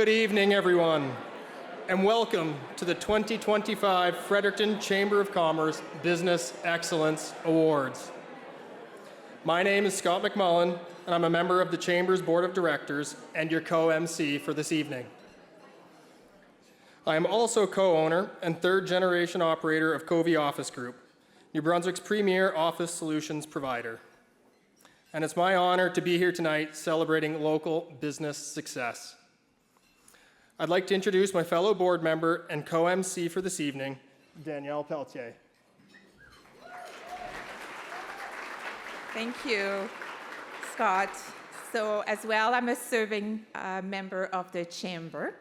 Good evening, everyone, and welcome to the 2025 Fredericton Chamber of Commerce Business Excellence Awards. My name is Scott McMullen, and I'm a member of the Chamber's Board of Directors and your co-MC for this evening. I am also co-owner and third-generation operator of Covey Office Group, New Brunswick's premier office solutions provider. And it's my honor to be here tonight celebrating local business success. I'd like to introduce my fellow board member and co-MC for this evening, Danielle Pelletier. Thank you, Scott. So as well, I'm a serving member of the Chamber,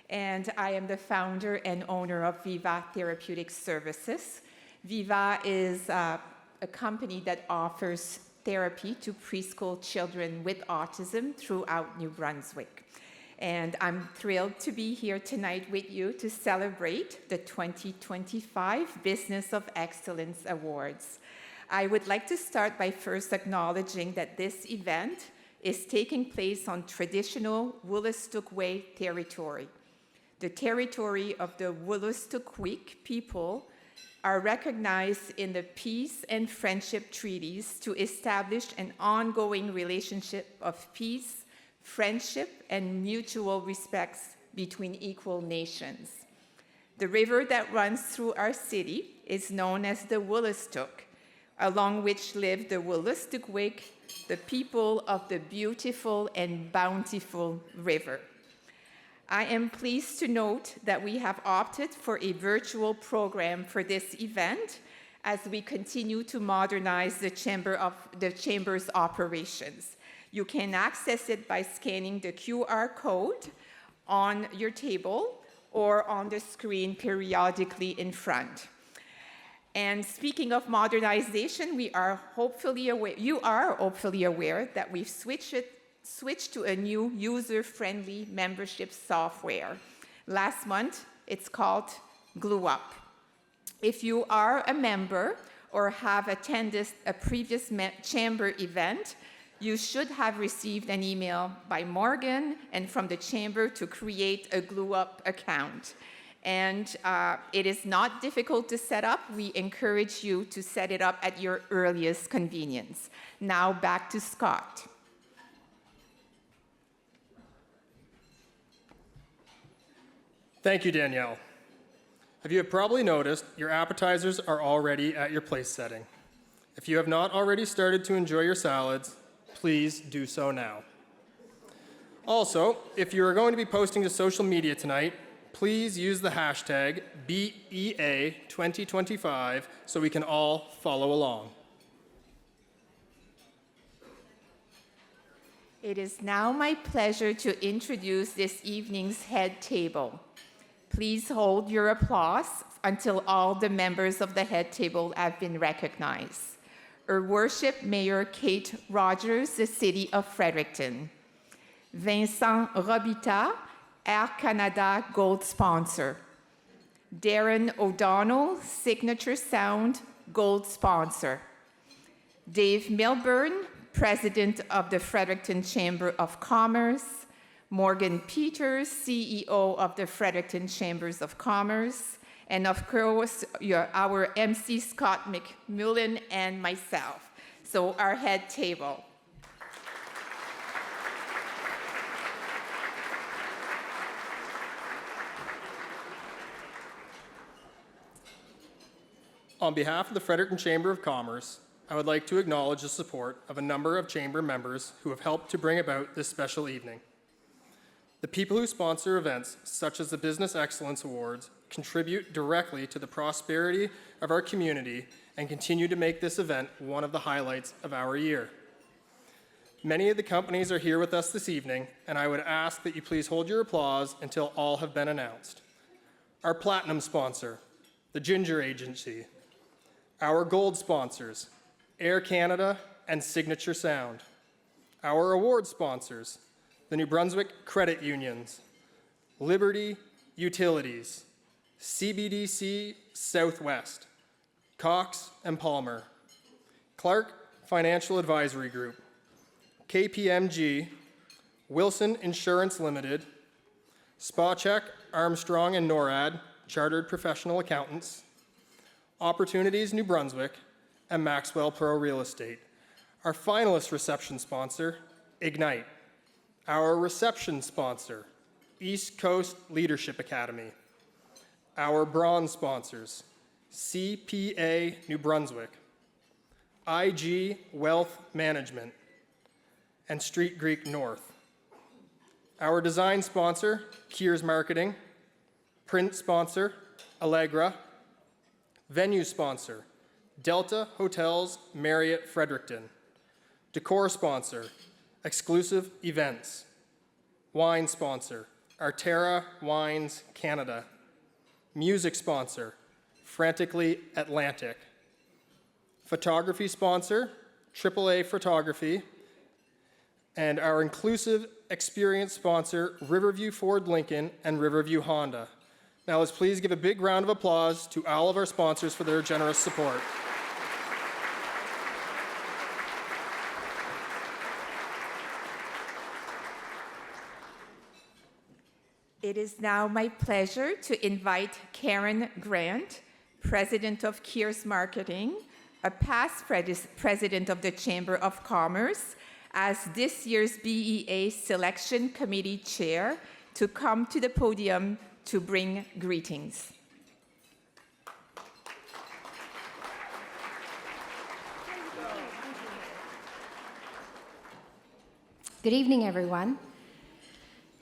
and I am the founder and owner of Viva Therapeutic Services. Viva is a company that offers therapy to preschool children with autism throughout New Brunswick. And I'm thrilled to be here tonight with you to celebrate the 2025 Business of Excellence Awards. I would like to start by first acknowledging that this event is taking place on traditional Wolastoqey territory. The territory of the Wolastoqey people are recognized in the peace and friendship treaties to establish an ongoing relationship of peace, friendship, and mutual respects between equal nations. The river that runs through our city is known as the Wolastoq, along which live the Wolastoqey, the people of the beautiful and bountiful river. I am pleased to note that we have opted for a virtual program for this event as we continue to modernize the Chamber's operations. You can access it by scanning the QR code on your table or on the screen periodically in front. And speaking of modernization, you are hopefully aware that we've switched to a new user-friendly membership software. Last month, it's called GlueUp. If you are a member or have attended a previous Chamber event, you should have received an email by Morgan and from the Chamber to create a GlueUp account. And it is not difficult to set up. We encourage you to set it up at your earliest convenience. Now back to Scott. Thank you, Danielle. As you have probably noticed, your appetizers are already at your place setting. If you have not already started to enjoy your salads, please do so now. Also, if you are going to be posting to social media tonight, please use the hashtag BEA2025 so we can all follow along. It is now my pleasure to introduce this evening's head table. Please hold your applause until all the members of the head table have been recognized. Her Worship Mayor Kate Rogers, the City of Fredericton. Vincent Robita, Air Canada Gold Sponsor. Darren O'Donnell, Signature Sound Gold Sponsor. Dave Milburn, President of the Fredericton Chamber of Commerce. Morgan Peters, CEO of the Fredericton Chambers of Commerce. And of course, our MC Scott McMullen and myself. So our head table. On behalf of the Fredericton Chamber of Commerce, I would like to acknowledge the support of a number of Chamber members who have helped to bring about this special evening. The people who sponsor events such as the Business Excellence Awards contribute directly to the prosperity of our community and continue to make this event one of the highlights of our year. Many of the companies are here with us this evening, and I would ask that you please hold your applause until all have been announced. Our platinum sponsor, the Ginger Agency. Our gold sponsors, Air Canada and Signature Sound. Our award sponsors, the New Brunswick Credit Unions, Liberty Utilities, CBDC Southwest, Cox and Palmer, Clark Financial Advisory Group, KPMG, Wilson Insurance Limited, SpaCheck, Armstrong and NORAD, Chartered Professional Accountants, Opportunities New Brunswick, and Maxwell Pro Real Estate. Our finalist reception sponsor, Ignite. Our reception sponsor, East Coast Leadership Academy. Our bronze sponsors, CPA New Brunswick, IG Wealth Management, and Street Greek North. Our design sponsor, Kiers Marketing. Print sponsor, Allegra. Venue sponsor, Delta Hotels Marriott Fredericton. Decor sponsor, Exclusive Events. Wine sponsor, Arterra Wines Canada. Music sponsor, Frantically Atlantic. Photography sponsor, AAA Photography. And our inclusive experience sponsor, Riverview Ford Lincoln and Riverview Honda. Now let's please give a big round of applause to all of our sponsors for their generous support. It is now my pleasure to invite Karen Grant, President of Kiers Marketing, a past president of the Chamber of Commerce, as this year's BEA Selection Committee Chair, to come to the podium to bring greetings. Good evening, everyone.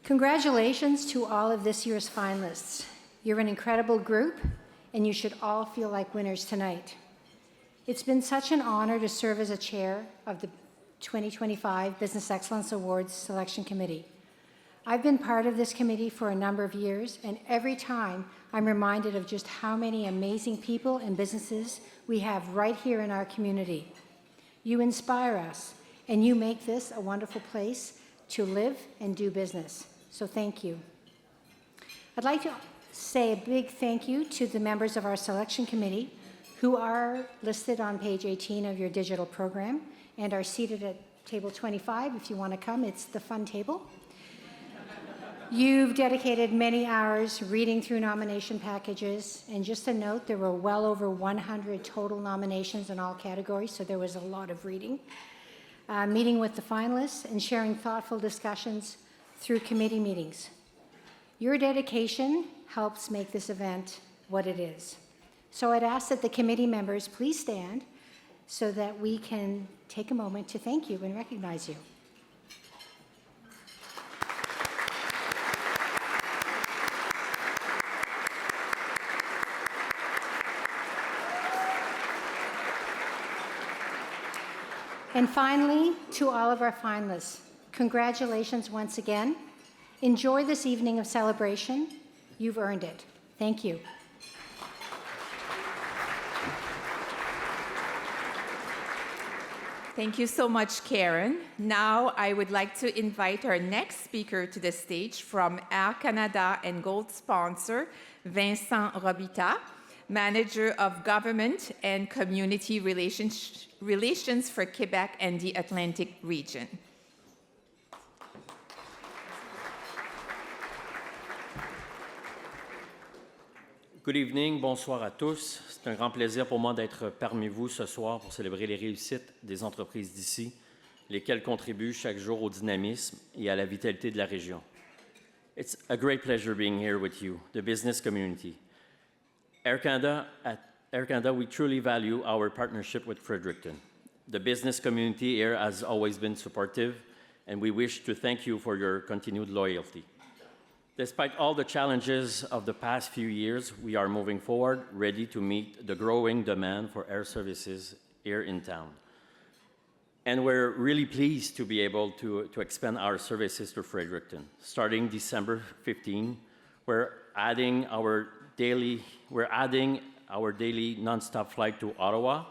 Congratulations to all of this year's finalists. You're an incredible group, and you should all feel like winners tonight. It's been such an honor to serve as a chair of the 2025 Business Excellence Awards Selection Committee. I've been part of this committee for a number of years, and every time I'm reminded of just how many amazing people and businesses we have right here in our community. You inspire us, and you make this a wonderful place to live and do business. So thank you. I'd like to say a big thank you to the members of our selection committee who are listed on page 18 of your digital program and are seated at table 25. If you want to come, it's the fun table. You've dedicated many hours reading through nomination packages, and just a note, there were well over 100 total nominations in all categories, so there was a lot of reading. Meeting with the finalists and sharing thoughtful discussions through committee meetings. Your dedication helps make this event what it is. So I'd ask that the committee members please stand so that we can take a moment to thank you and recognize you. And finally, to all of our finalists, congratulations once again. Enjoy this evening of celebration. You've earned it. Thank you. Thank you so much, Karen. Now I would like to invite our next speaker to the stage from Air Canada and Gold sponsor, Vincent Robita, Manager of Government and Community Relations for Quebec and the Atlantic region. Good evening, bonsoir à tous. C'est un grand plaisir pour moi d'être parmi vous ce soir pour célébrer les réussites des entreprises d'ici, lesquelles contribuent chaque jour au dynamisme et à la vitalité de la région. It's a great pleasure being here with you, the business community. At Air Canada, we truly value our partnership with Fredericton. The business community here has always been supportive, and we wish to thank you for your continued loyalty. Despite all the challenges of the past few years, we are moving forward, ready to meet the growing demand for air services here in town. And we're really pleased to be able to expand our services to Fredericton. Starting December 15, we're adding our daily nonstop flight to Ottawa,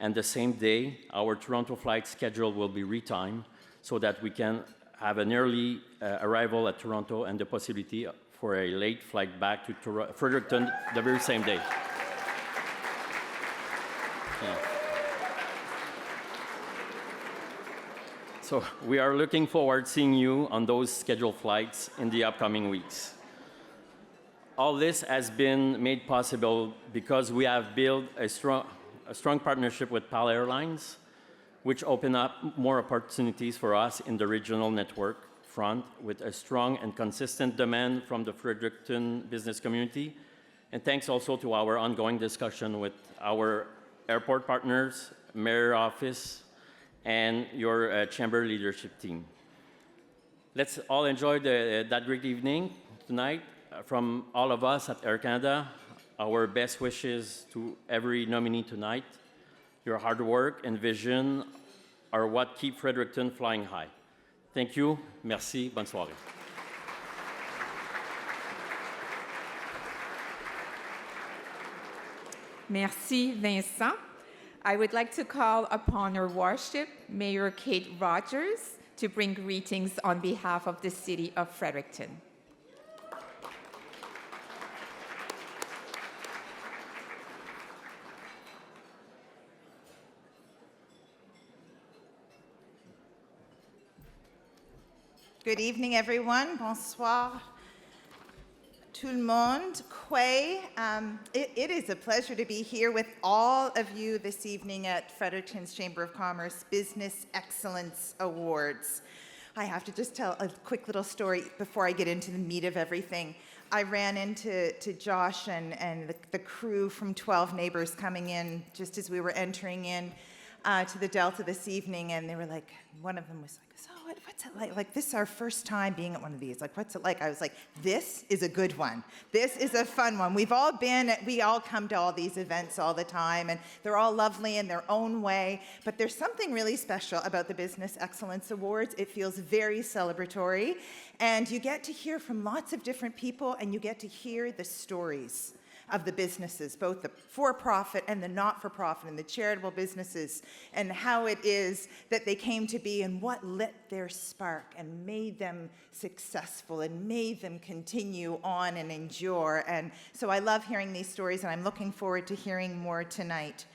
and the same day, our Toronto flight schedule will be retimed so that we can have an early arrival at Toronto and the possibility for a late flight back to Fredericton the very same day. Yeah. So we are looking forward to seeing you on those scheduled flights in the upcoming weeks. All this has been made possible because we have built a strong partnership with PAL Airlines, which open up more opportunities for us in the regional network front with a strong and consistent demand from the Fredericton business community. And thanks also to our ongoing discussion with our airport partners, mayor office, and your chamber leadership team. Let's all enjoy that great evening tonight. From all of us at Air Canada, our best wishes to every nominee tonight. Your hard work and vision are what keep Fredericton flying high. Thank you. Merci. Bonne soirée. Merci, Vincent. I would like to call upon Her Worship, Mayor Kate Rogers, to bring greetings on behalf of the City of Fredericton. Good evening, everyone. Bonsoir, tout le monde. Quay. It is a pleasure to be here with all of you this evening at Fredericton's Chamber of Commerce Business Excellence Awards. I have to just tell a quick little story before I get into the meat of everything. I ran into Josh and the crew from 12 Neighbors coming in just as we were entering in to the Delta this evening, and they were like, one of them was like, so what's it like? Like, this is our first time being at one of these. Like, what's it like? I was like, this is a good one. This is a fun one. We all come to all these events all the time, and they're all lovely in their own way, but there's something really special about the Business Excellence Awards. It feels very celebratory, and you get to hear from lots of different people, and you get to hear the stories of the businesses, both the for-profit and the not-for-profit and the charitable businesses, and how it is that they came to be and what lit their spark and made them successful and made them continue on and endure. And so I love hearing these stories, and I'm looking forward to hearing more tonight.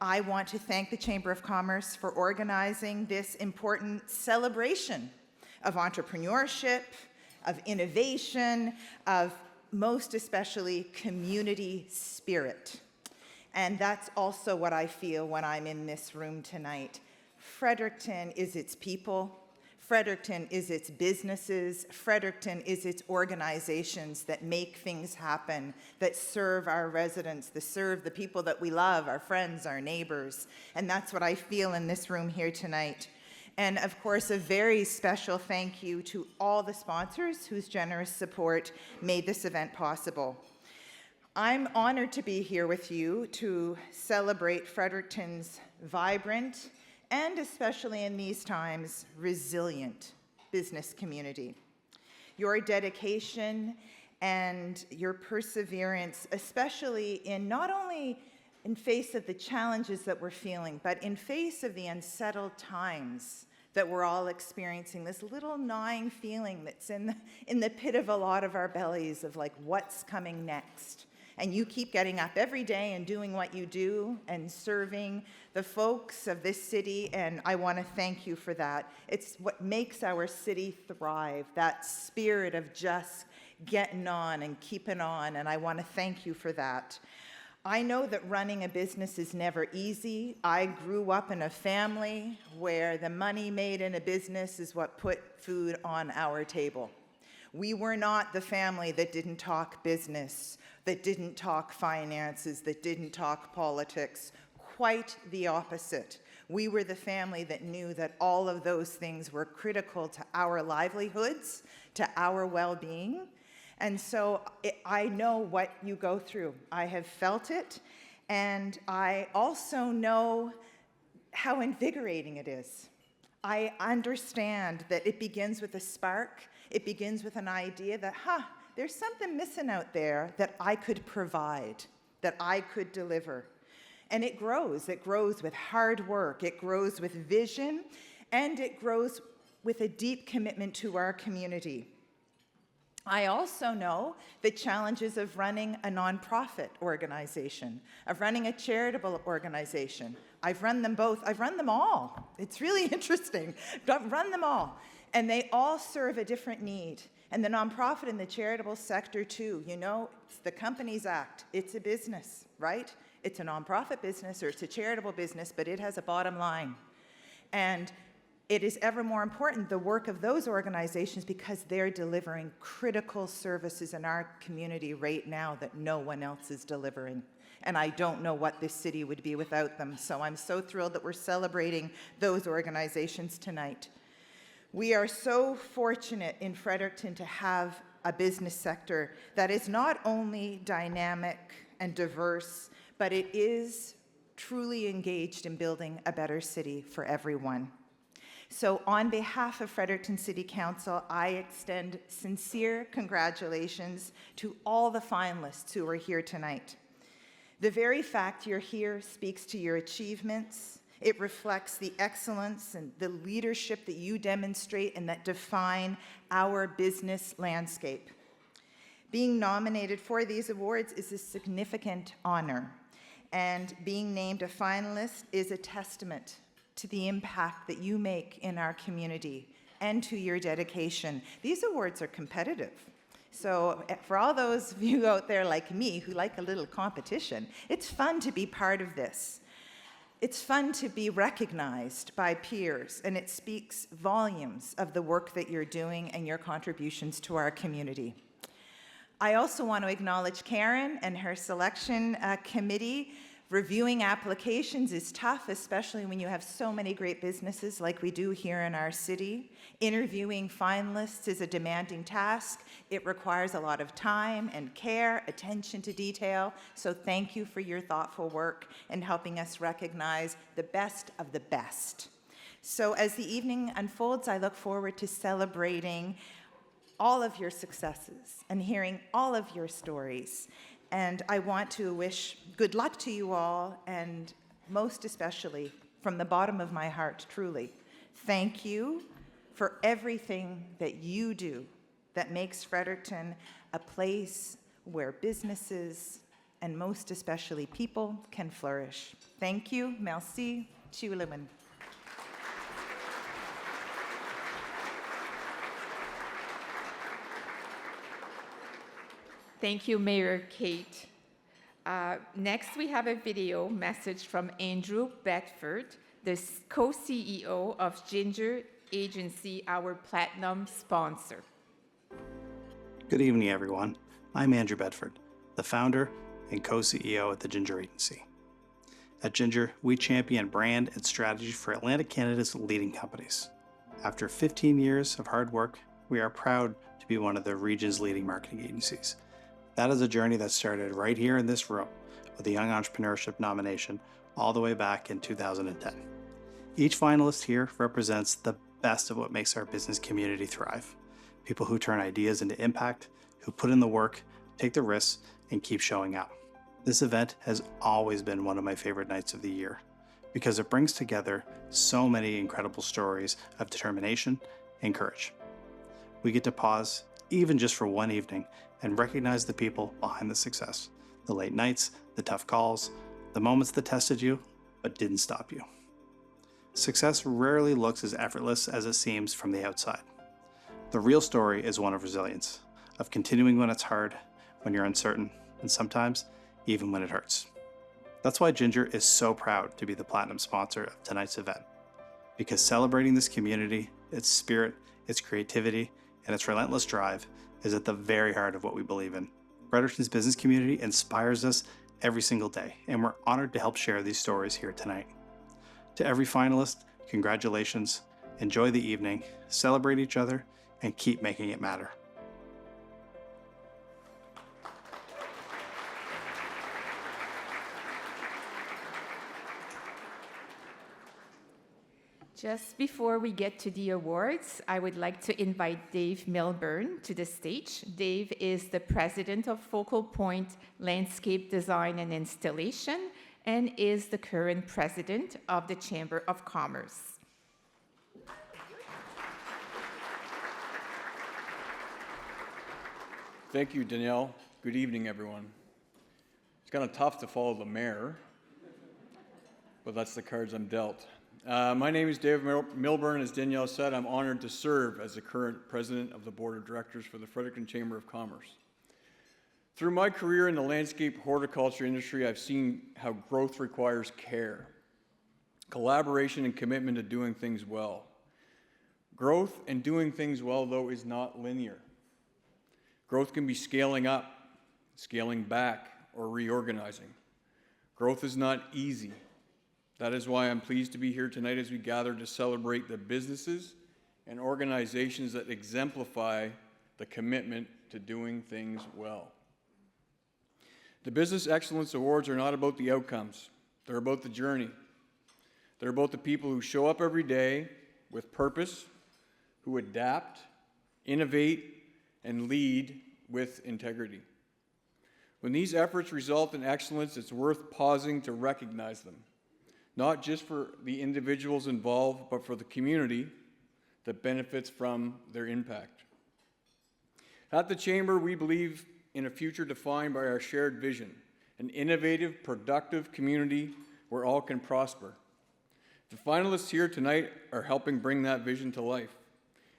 I want to thank the Chamber of Commerce for organizing this important celebration of entrepreneurship, of innovation, of most especially community spirit. And that's also what I feel when I'm in this room tonight. Fredericton is its people. Fredericton is its businesses. Fredericton is its organizations that make things happen, that serve our residents, that serve the people that we love, our friends, our neighbors. And that's what I feel in this room here tonight. And of course, a very special thank you to all the sponsors whose generous support made this event possible. I'm honored to be here with you to celebrate Fredericton's vibrant and, especially in these times, resilient business community. Your dedication and your perseverance, especially in not only in face of the challenges that we're feeling, but in face of the unsettled times that we're all experiencing, this little gnawing feeling that's in the pit of a lot of our bellies of like, what's coming next? And you keep getting up every day and doing what you do and serving the folks of this city, and I want to thank you for that. It's what makes our city thrive, that spirit of just getting on and keeping on, and I want to thank you for that. I know that running a business is never easy. I grew up in a family where the money made in a business is what put food on our table. We were not the family that didn't talk business, that didn't talk finances, that didn't talk politics. Quite the opposite. We were the family that knew that all of those things were critical to our livelihoods, to our well-being. And so I know what you go through. I have felt it, and I also know how invigorating it is. I understand that it begins with a spark. It begins with an idea that, there's something missing out there that I could provide, that I could deliver. And it grows. It grows with hard work. It grows with vision, and it grows with a deep commitment to our community. I also know the challenges of running a nonprofit organization, of running a charitable organization. I've run them both. I've run them all. It's really interesting. Run them all. And they all serve a different need. And the nonprofit and the charitable sector too, you know, it's the Companies Act. It's a business, right? It's a nonprofit business or it's a charitable business, but it has a bottom line. And it is ever more important, the work of those organizations, because they're delivering critical services in our community right now that no one else is delivering. And I don't know what this city would be without them. So I'm so thrilled that we're celebrating those organizations tonight. We are so fortunate in Fredericton to have a business sector that is not only dynamic and diverse, but it is truly engaged in building a better city for everyone. So on behalf of Fredericton City Council, I extend sincere congratulations to all the finalists who are here tonight. The very fact you're here speaks to your achievements. It reflects the excellence and the leadership that you demonstrate and that define our business landscape. Being nominated for these awards is a significant honor, and being named a finalist is a testament to the impact that you make in our community and to your dedication. These awards are competitive. So for all those of you out there like me who like a little competition, it's fun to be part of this. It's fun to be recognized by peers, and it speaks volumes of the work that you're doing and your contributions to our community. I also want to acknowledge Karen and her selection committee. Reviewing applications is tough, especially when you have so many great businesses like we do here in our city. Interviewing finalists is a demanding task. It requires a lot of time and care, attention to detail. So thank you for your thoughtful work and helping us recognize the best of the best. So as the evening unfolds, I look forward to celebrating all of your successes and hearing all of your stories. And I want to wish good luck to you all, and most especially, from the bottom of my heart, truly, thank you for everything that you do that makes Fredericton a place where businesses, and most especially people, can flourish. Thank you. Merci. Chiwiliwin. Thank you, Mayor Kate. Next, we have a video message from Andrew Bedford, the co-CEO of Ginger Agency, our platinum sponsor. Good evening, everyone. I'm Andrew Bedford, the founder and co-CEO at the Ginger Agency. At Ginger, we champion brand and strategy for Atlantic Canada's leading companies. After 15 years of hard work, we are proud to be one of the region's leading marketing agencies. That is a journey that started right here in this room with the Young Entrepreneurship nomination all the way back in 2010. Each finalist here represents the best of what makes our business community thrive. People who turn ideas into impact, who put in the work, take the risks, and keep showing up. This event has always been one of my favorite nights of the year because it brings together so many incredible stories of determination and courage. We get to pause, even just for one evening, and recognize the people behind the success, the late nights, the tough calls, the moments that tested you but didn't stop you. Success rarely looks as effortless as it seems from the outside. The real story is one of resilience, of continuing when it's hard, when you're uncertain, and sometimes even when it hurts. That's why Ginger is so proud to be the platinum sponsor of tonight's event, because celebrating this community, its spirit, its creativity, and its relentless drive is at the very heart of what we believe in. Fredericton's business community inspires us every single day, and we're honored to help share these stories here tonight. To every finalist, congratulations, enjoy the evening, celebrate each other, and keep making it matter. Just before we get to the awards, I would like to invite Dave Milburn to the stage. Dave is the president of Focal Point Landscape Design and Installation and is the current president of the Chamber of Commerce. Thank you, Danielle. Good evening, everyone. It's kind of tough to follow the mayor, but that's the cards I'm dealt. My name is David Milburn. As Danielle said, I'm honored to serve as the current president of the board of directors for the Fredericton Chamber of Commerce. Through my career in the landscape horticulture industry, I've seen how growth requires care, collaboration, and commitment to doing things well. Growth and doing things well, though, is not linear. Growth can be scaling up, scaling back, or reorganizing. Growth is not easy. That is why I'm pleased to be here tonight as we gather to celebrate the businesses and organizations that exemplify the commitment to doing things well. The Business Excellence Awards are not about the outcomes. They're about the journey. They're about the people who show up every day with purpose, who adapt, innovate, and lead with integrity. When these efforts result in excellence, it's worth pausing to recognize them, not just for the individuals involved, but for the community that benefits from their impact. At the Chamber, we believe in a future defined by our shared vision, an innovative, productive community where all can prosper. The finalists here tonight are helping bring that vision to life.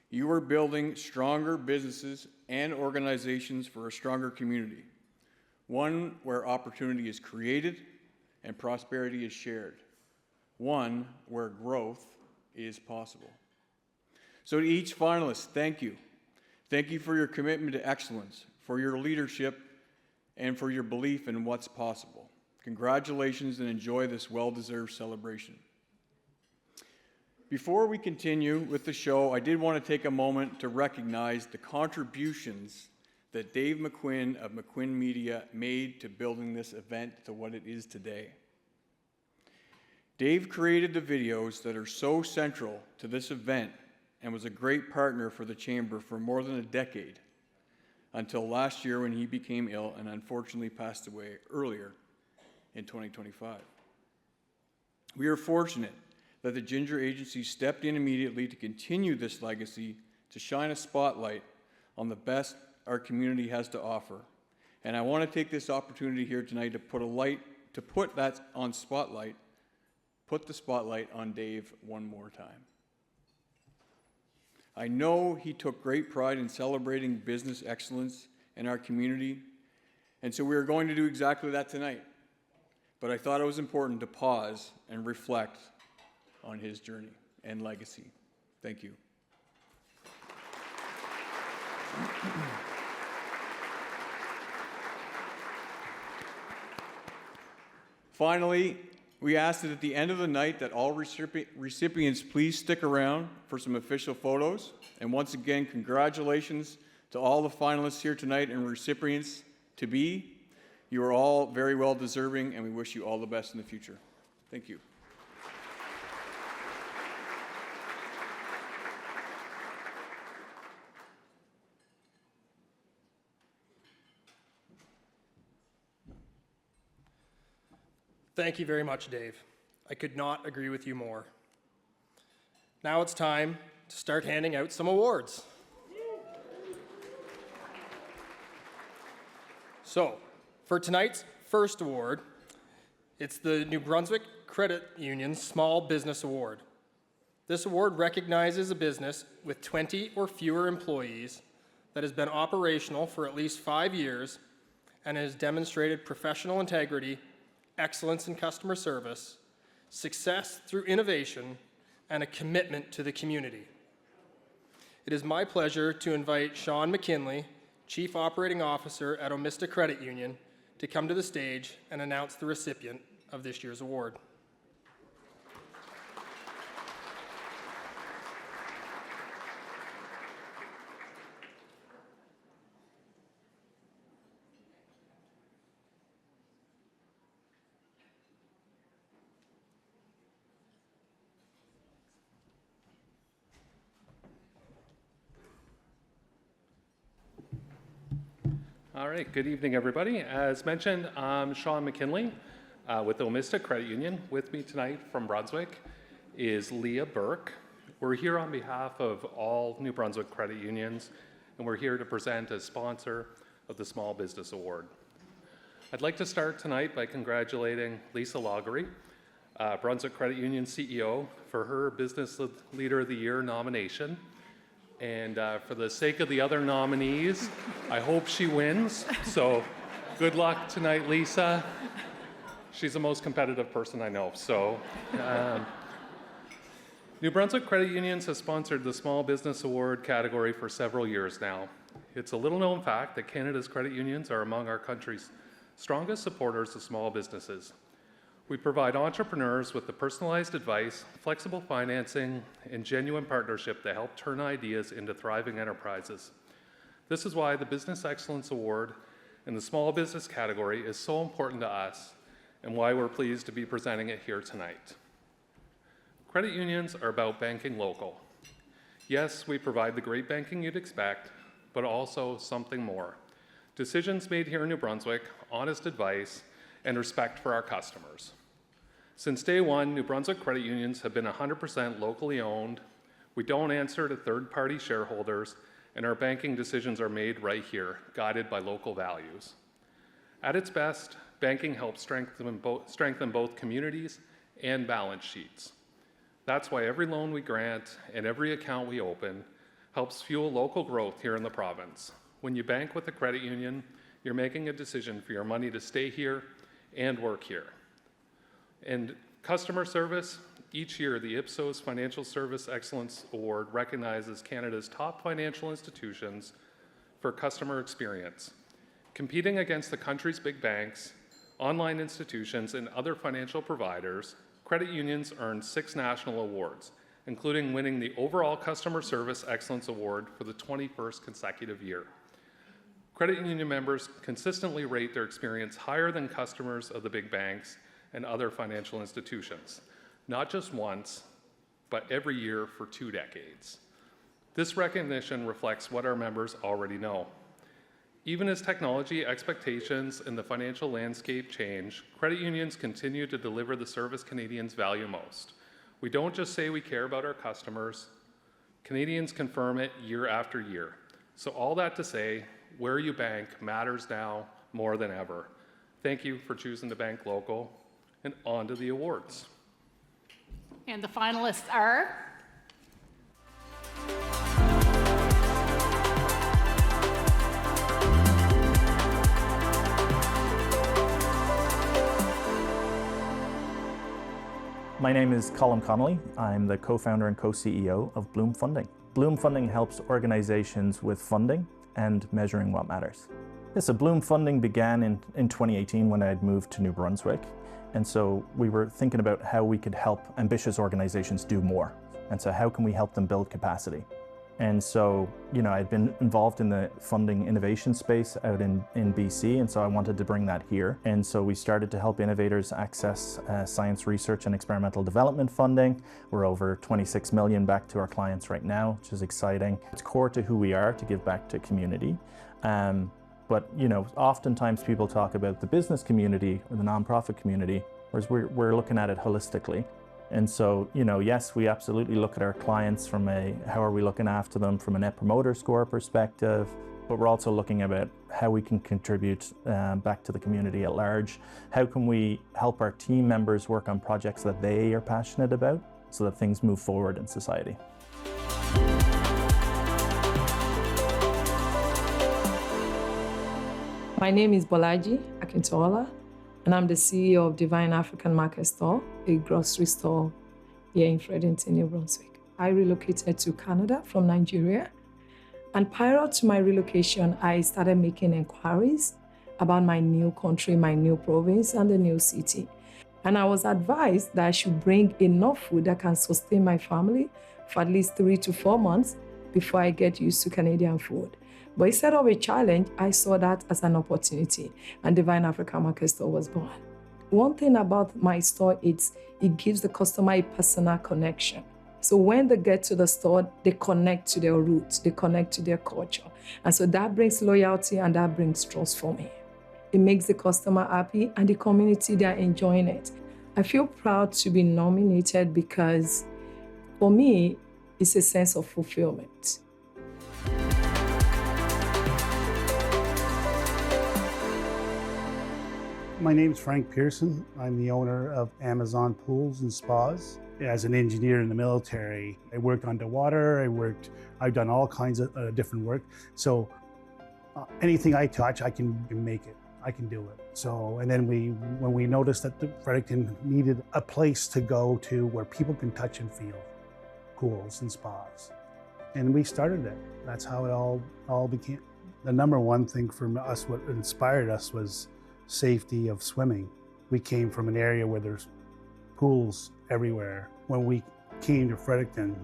You are building stronger businesses and organizations for a stronger community, one where opportunity is created and prosperity is shared, one where growth is possible. So to each finalist, thank you. Thank you for your commitment to excellence, for your leadership, and for your belief in what's possible. Congratulations and enjoy this well-deserved celebration. Before we continue with the show, I did want to take a moment to recognize the contributions that Dave McQuinn of McQuinn Media made to building this event to what it is today. Dave created the videos that are so central to this event and was a great partner for the Chamber for more than a decade, until last year when he became ill and unfortunately passed away earlier in 2025. We are fortunate that the Ginger Agency stepped in immediately to continue this legacy, to shine a spotlight on the best our community has to offer. And I want to take this opportunity here tonight to put the spotlight on Dave one more time. I know he took great pride in celebrating business excellence in our community, and so we are going to do exactly that tonight. But I thought it was important to pause and reflect on his journey and legacy. Thank you. Finally, we ask that at the end of the night that all recipients please stick around for some official photos. And once again, congratulations to all the finalists here tonight and recipients to be. You are all very well deserving, and we wish you all the best in the future. Thank you. Thank you very much, Dave. I could not agree with you more. Now it's time to start handing out some awards. So, for tonight's first award, it's the New Brunswick Credit Union Small Business Award. This award recognizes a business with 20 or fewer employees that has been operational for at least 5 years and has demonstrated professional integrity, excellence in customer service, success through innovation, and a commitment to the community. It is my pleasure to invite Sean McKinley, Chief Operating Officer at Omista Credit Union, to come to the stage and announce the recipient of this year's award. All right, good evening, everybody. As mentioned, I'm Sean McKinley with the Omista Credit Union. With me tonight from Brunswick is Leah Burke. We're here on behalf of all New Brunswick credit unions, and we're here to present as sponsor of the Small Business Award. I'd like to start tonight by congratulating Lisa Laughery Brunswick Credit Union CEO, for her Business Leader of the Year nomination. And for the sake of the other nominees, I hope she wins. So good luck tonight, Lisa. She's the most competitive person I know. So New Brunswick Credit Unions has sponsored the Small Business Award category for several years now. It's a little-known fact that Canada's credit unions are among our country's strongest supporters of small businesses. We provide entrepreneurs with the personalized advice, flexible financing, and genuine partnership to help turn ideas into thriving enterprises. This is why the Business Excellence Award in the small business category is so important to us and why we're pleased to be presenting it here tonight. Credit unions are about banking local. Yes, we provide the great banking you'd expect, but also something more. Decisions made here in New Brunswick, honest advice, and respect for our customers. Since day one, New Brunswick credit unions have been 100% locally owned. We don't answer to third-party shareholders, and our banking decisions are made right here, guided by local values. At its best, banking helps strengthen both communities and balance sheets. That's why every loan we grant and every account we open helps fuel local growth here in the province. When you bank with a credit union, you're making a decision for your money to stay here and work here. And customer service, each year the Ipsos Financial Service Excellence Award recognizes Canada's top financial institutions for customer experience. Competing against the country's big banks, online institutions, and other financial providers, credit unions earned 6 national awards, including winning the Overall Customer Service Excellence Award for the 21st consecutive year. Credit union members consistently rate their experience higher than customers of the big banks and other financial institutions, not just once, but every year for 2 decades. This recognition reflects what our members already know. Even as technology, expectations, and the financial landscape change, credit unions continue to deliver the service Canadians value most. We don't just say we care about our customers, Canadians confirm it year after year. So all that to say, where you bank matters now more than ever. Thank you for choosing to bank local, and on to the awards. And the finalists are My name is Colin Connolly. I'm the co-founder and co-CEO of Bloom Funding. Bloom Funding helps organizations with funding and measuring what matters. Yeah, so Bloom Funding began in 2018 when I had moved to New Brunswick. And so we were thinking about how we could help ambitious organizations do more. And so how can we help them build capacity? And so, I'd been involved in the funding innovation space out in BC, and so I wanted to bring that here. And so we started to help innovators access science research and experimental development funding. We're over 26 million back to our clients right now, which is exciting. It's core to who we are to give back to community. But oftentimes people talk about the business community or the nonprofit community, whereas we're looking at it holistically. And so, yes, we absolutely look at our clients from how are we looking after them from a Net Promoter Score perspective, but we're also looking about how we can contribute back to the community at large. How can we help our team members work on projects that they are passionate about so that things move forward in society? My name is Bolaji Akintola, and I'm the CEO of Divine African Market Store, a grocery store here in Fredericton, New Brunswick. I relocated to Canada from Nigeria, and prior to my relocation, I started making inquiries about my new country, my new province, and the new city. And I was advised that I should bring enough food that can sustain my family for at least 3 to 4 months before I get used to Canadian food. But instead of a challenge, I saw that as an opportunity, and Divine African Market Store was born. One thing about my store is it gives the customer a personal connection. So when they get to the store, they connect to their roots, they connect to their culture. And so that brings loyalty and that brings trust for me. It makes the customer happy and the community, they're enjoying it. I feel proud to be nominated because for me, it's a sense of fulfillment. My name's Frank Pearson. I'm the owner of Amazon Pools and Spas. As an engineer in the military, I worked underwater, I've done all kinds of different work. So anything I touch, I can make it. I can do it. So, and then when we noticed that Fredericton needed a place to go to where people can touch and feel, pools and spas. And we started it. That's how it all began. The number one thing for us, what inspired us, was safety of swimming. We came from an area where there's pools everywhere. When we came to Fredericton,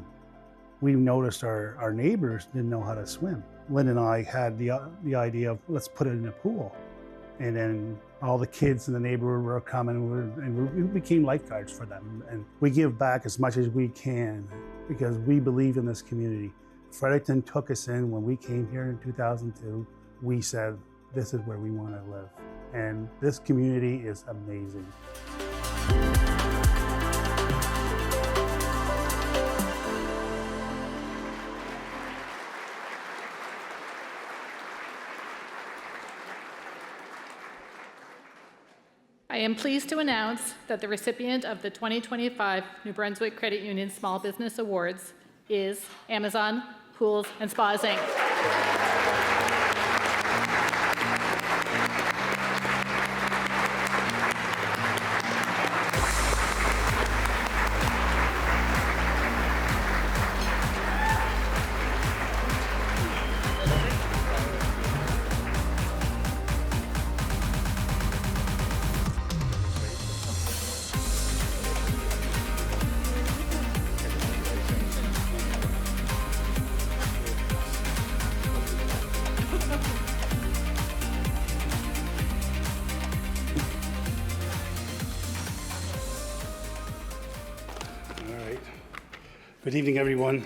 we noticed our neighbors didn't know how to swim. Lynn and I had the idea of, let's put it in a pool. And then all the kids in the neighborhood were coming, and we became lifeguards for them. And we give back as much as we can because we believe in this community. Fredericton took us in when we came here in 2002. We said, this is where we want to live. And this community is amazing. I am pleased to announce that the recipient of the 2025 New Brunswick Credit Union Small Business Awards is Amazon Pools and Spas, Inc. Good evening, everyone.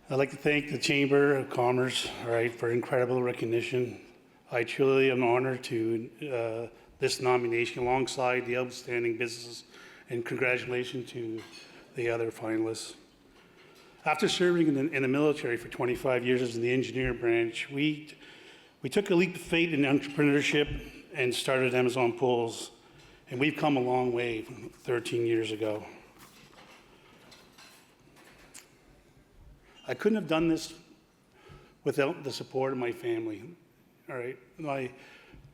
I'd like to thank the Chamber of Commerce, for incredible recognition. I truly am honored to this nomination alongside the outstanding businesses, and congratulations to the other finalists. After serving in the military for 25 years as in the engineer branch, we took a leap of faith in entrepreneurship and started Amazon Pools, and we've come a long way from 13 years ago. I couldn't have done this without the support of my family. All right,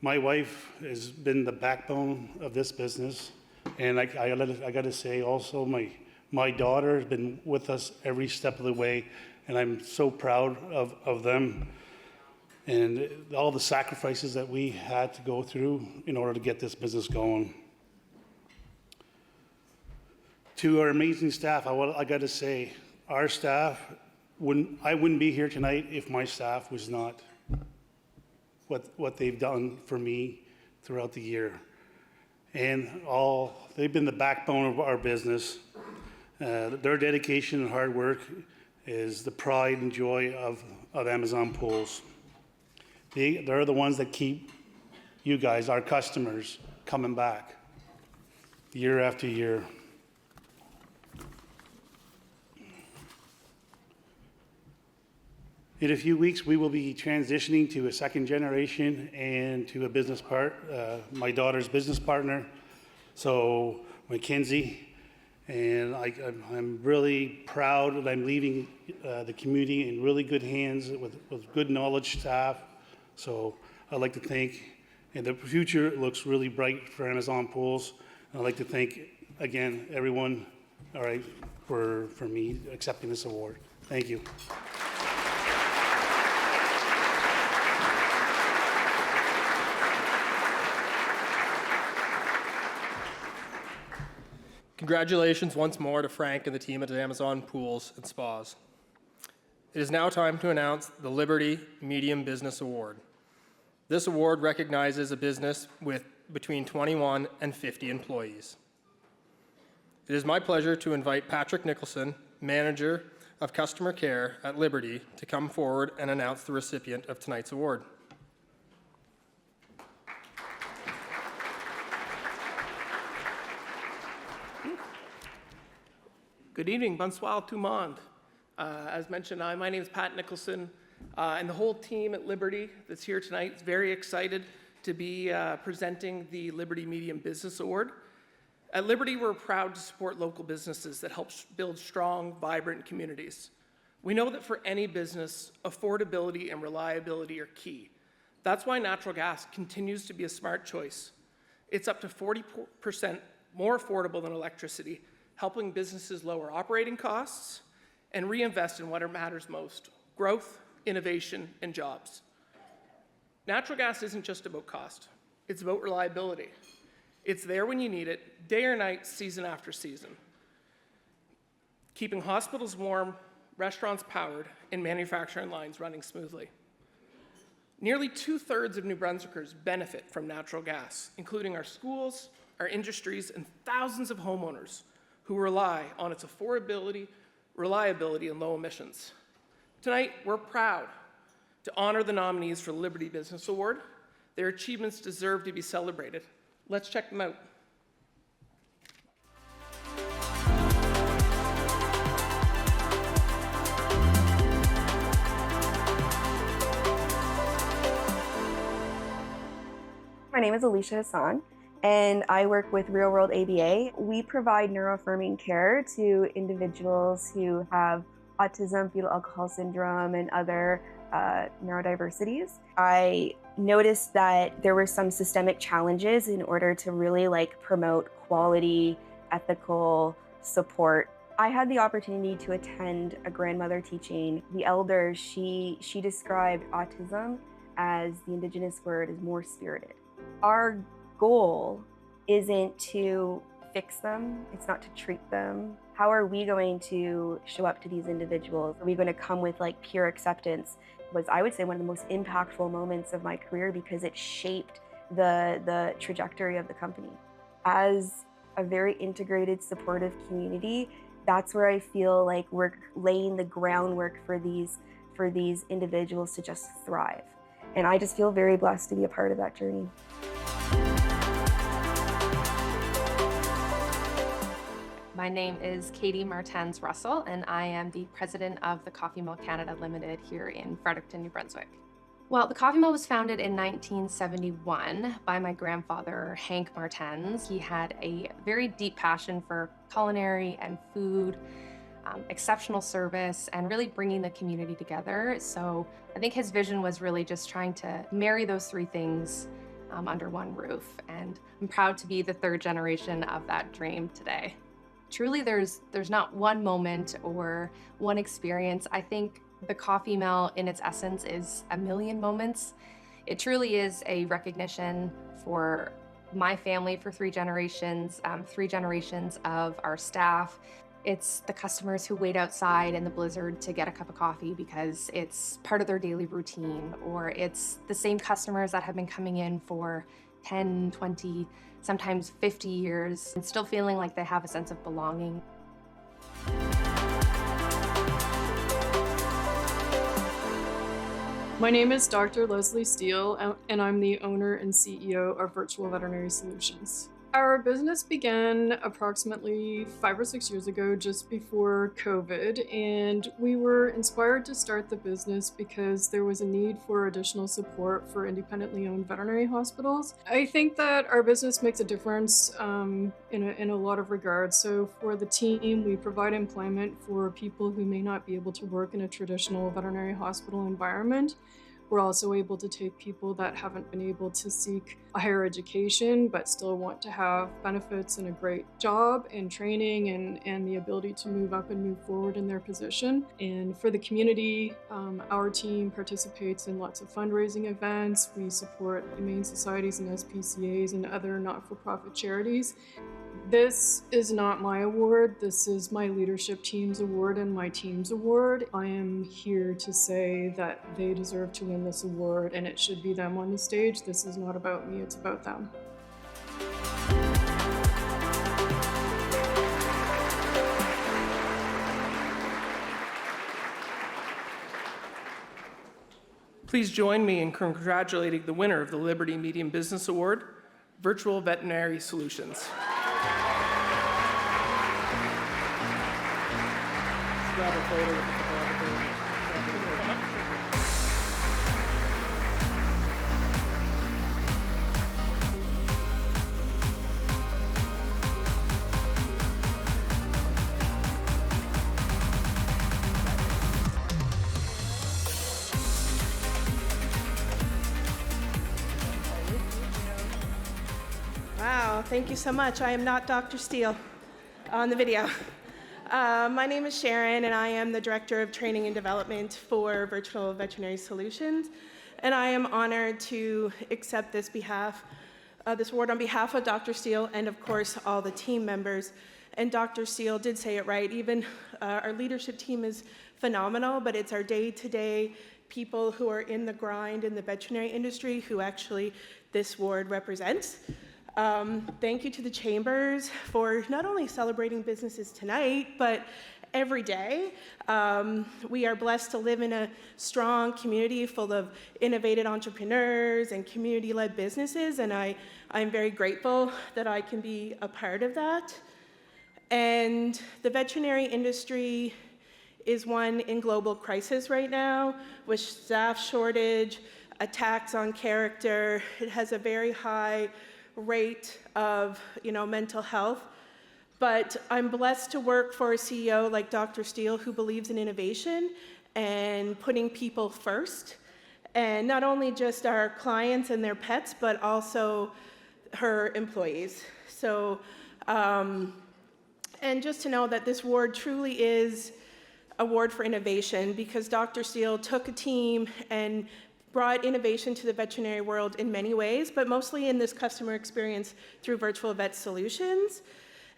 my wife has been the backbone of this business, and I got to say also my daughter has been with us every step of the way, and I'm so proud of them and all the sacrifices that we had to go through in order to get this business going. To our amazing staff, I got to say, our staff. I wouldn't be here tonight if my staff was not what they've done for me throughout the year. And they've been the backbone of our business. Their dedication and hard work is the pride and joy of Amazon Pools. They're the ones that keep you guys, our customers, coming back year after year. In a few weeks, we will be transitioning to a second generation and to a business my daughter's business partner, so Mackenzie. And I'm really proud that I'm leaving the community in really good hands with good knowledge staff. So I'd like to thank, and the future looks really bright for Amazon Pools. And I'd like to thank, again, everyone, for me accepting this award. Thank you. Congratulations once more to Frank and the team at Amazon Pools and Spas. It is now time to announce the Liberty Medium Business Award. This award recognizes a business with between 21 and 50 employees. It is my pleasure to invite Patrick Nicholson, Manager of Customer Care at Liberty, to come forward and announce the recipient of tonight's award. Good evening, bonsoir tout le monde. As mentioned, my name is Pat Nicholson, and the whole team at Liberty that's here tonight is very excited to be presenting the Liberty Medium Business Award. At Liberty, we're proud to support local businesses that help build strong, vibrant communities. We know that for any business, affordability and reliability are key. That's why natural gas continues to be a smart choice. It's up to 40% more affordable than electricity, helping businesses lower operating costs and reinvest in what matters most: growth, innovation, and jobs. Natural gas isn't just about cost, it's about reliability. It's there when you need it, day or night, season after season, keeping hospitals warm, restaurants powered, and manufacturing lines running smoothly. Nearly 2/3 of New Brunswickers benefit from natural gas, including our schools, our industries, and thousands of homeowners who rely on its affordability, reliability, and low emissions. Tonight, we're proud to honor the nominees for the Liberty Business Award. Their achievements deserve to be celebrated. Let's check them out. My name is Alicia Hassan, and I work with Real World ABA. We provide neuroaffirming care to individuals who have autism, fetal alcohol syndrome, and other neurodiversities. I noticed that there were some systemic challenges in order to really promote quality, ethical support. I had the opportunity to attend a grandmother teaching. The elder, she described autism as the Indigenous word is more spirited. Our goal isn't to fix them, it's not to treat them. How are we going to show up to these individuals? Are we going to come with pure acceptance? Was, I would say, one of the most impactful moments of my career because it shaped the trajectory of the company. As a very integrated, supportive community, that's where I feel like we're laying the groundwork for these individuals to just thrive. And I just feel very blessed to be a part of that journey. My name is Katie Martens Russell, and I am the president of the Coffee Mill Canada Limited here in Fredericton, New Brunswick. Well, the Coffee Mill was founded in 1971 by my grandfather, Hank Martens. He had a very deep passion for culinary and food, exceptional service, and really bringing the community together. So I think his vision was really just trying to marry those three things under one roof. And I'm proud to be the third generation of that dream today. Truly, there's not one moment or one experience. I think the Coffee Mill in its essence is a million moments. It truly is a recognition for my family for three generations of our staff. It's the customers who wait outside in the blizzard to get a cup of coffee because it's part of their daily routine, or it's the same customers that have been coming in for 10, 20, sometimes 50 years and still feeling like they have a sense of belonging. My name is Dr. Leslie Steele, and I'm the owner and CEO of Virtual Veterinary Solutions. Our business began approximately 5 or 6 years ago, just before COVID, and we were inspired to start the business because there was a need for additional support for independently owned veterinary hospitals. I think that our business makes a difference in a lot of regards. So for the team, we provide employment for people who may not be able to work in a traditional veterinary hospital environment. We're also able to take people that haven't been able to seek a higher education but still want to have benefits and a great job and training and the ability to move up and move forward in their position. And for the community, our team participates in lots of fundraising events. We support humane societies and SPCAs and other not-for-profit charities. This is not my award. This is my leadership team's award and my team's award. I am here to say that they deserve to win this award, and it should be them on the stage. This is not about me, it's about them. Please join me in congratulating the winner of the Liberty Medium Business Award, Virtual Veterinary Solutions. Grab a photo with the photographer. Come up. thank you so much. I am not Dr. Steele on the video. My name is Sharon, and I am the Director of Training and Development for Virtual Veterinary Solutions. And I am honored to accept this award on behalf of Dr. Steele and, of course, all the team members. And Dr. Steele did say it right. Even our leadership team is phenomenal, but it's our day-to-day people who are in the grind in the veterinary industry who actually this award represents. Thank you to the chambers for not only celebrating businesses tonight, but every day. We are blessed to live in a strong community full of innovative entrepreneurs and community-led businesses, and I'm very grateful that I can be a part of that. And the veterinary industry is one in global crisis right now, with staff shortage, attacks on character. It has a very high rate of mental health. But I'm blessed to work for a CEO like Dr. Steele, who believes in innovation and putting people first. And not only just our clients and their pets, but also her employees. So, and just to know that this award truly is an award for innovation, because Dr. Steele took a team and brought innovation to the veterinary world in many ways, but mostly in this customer experience through virtual vet solutions,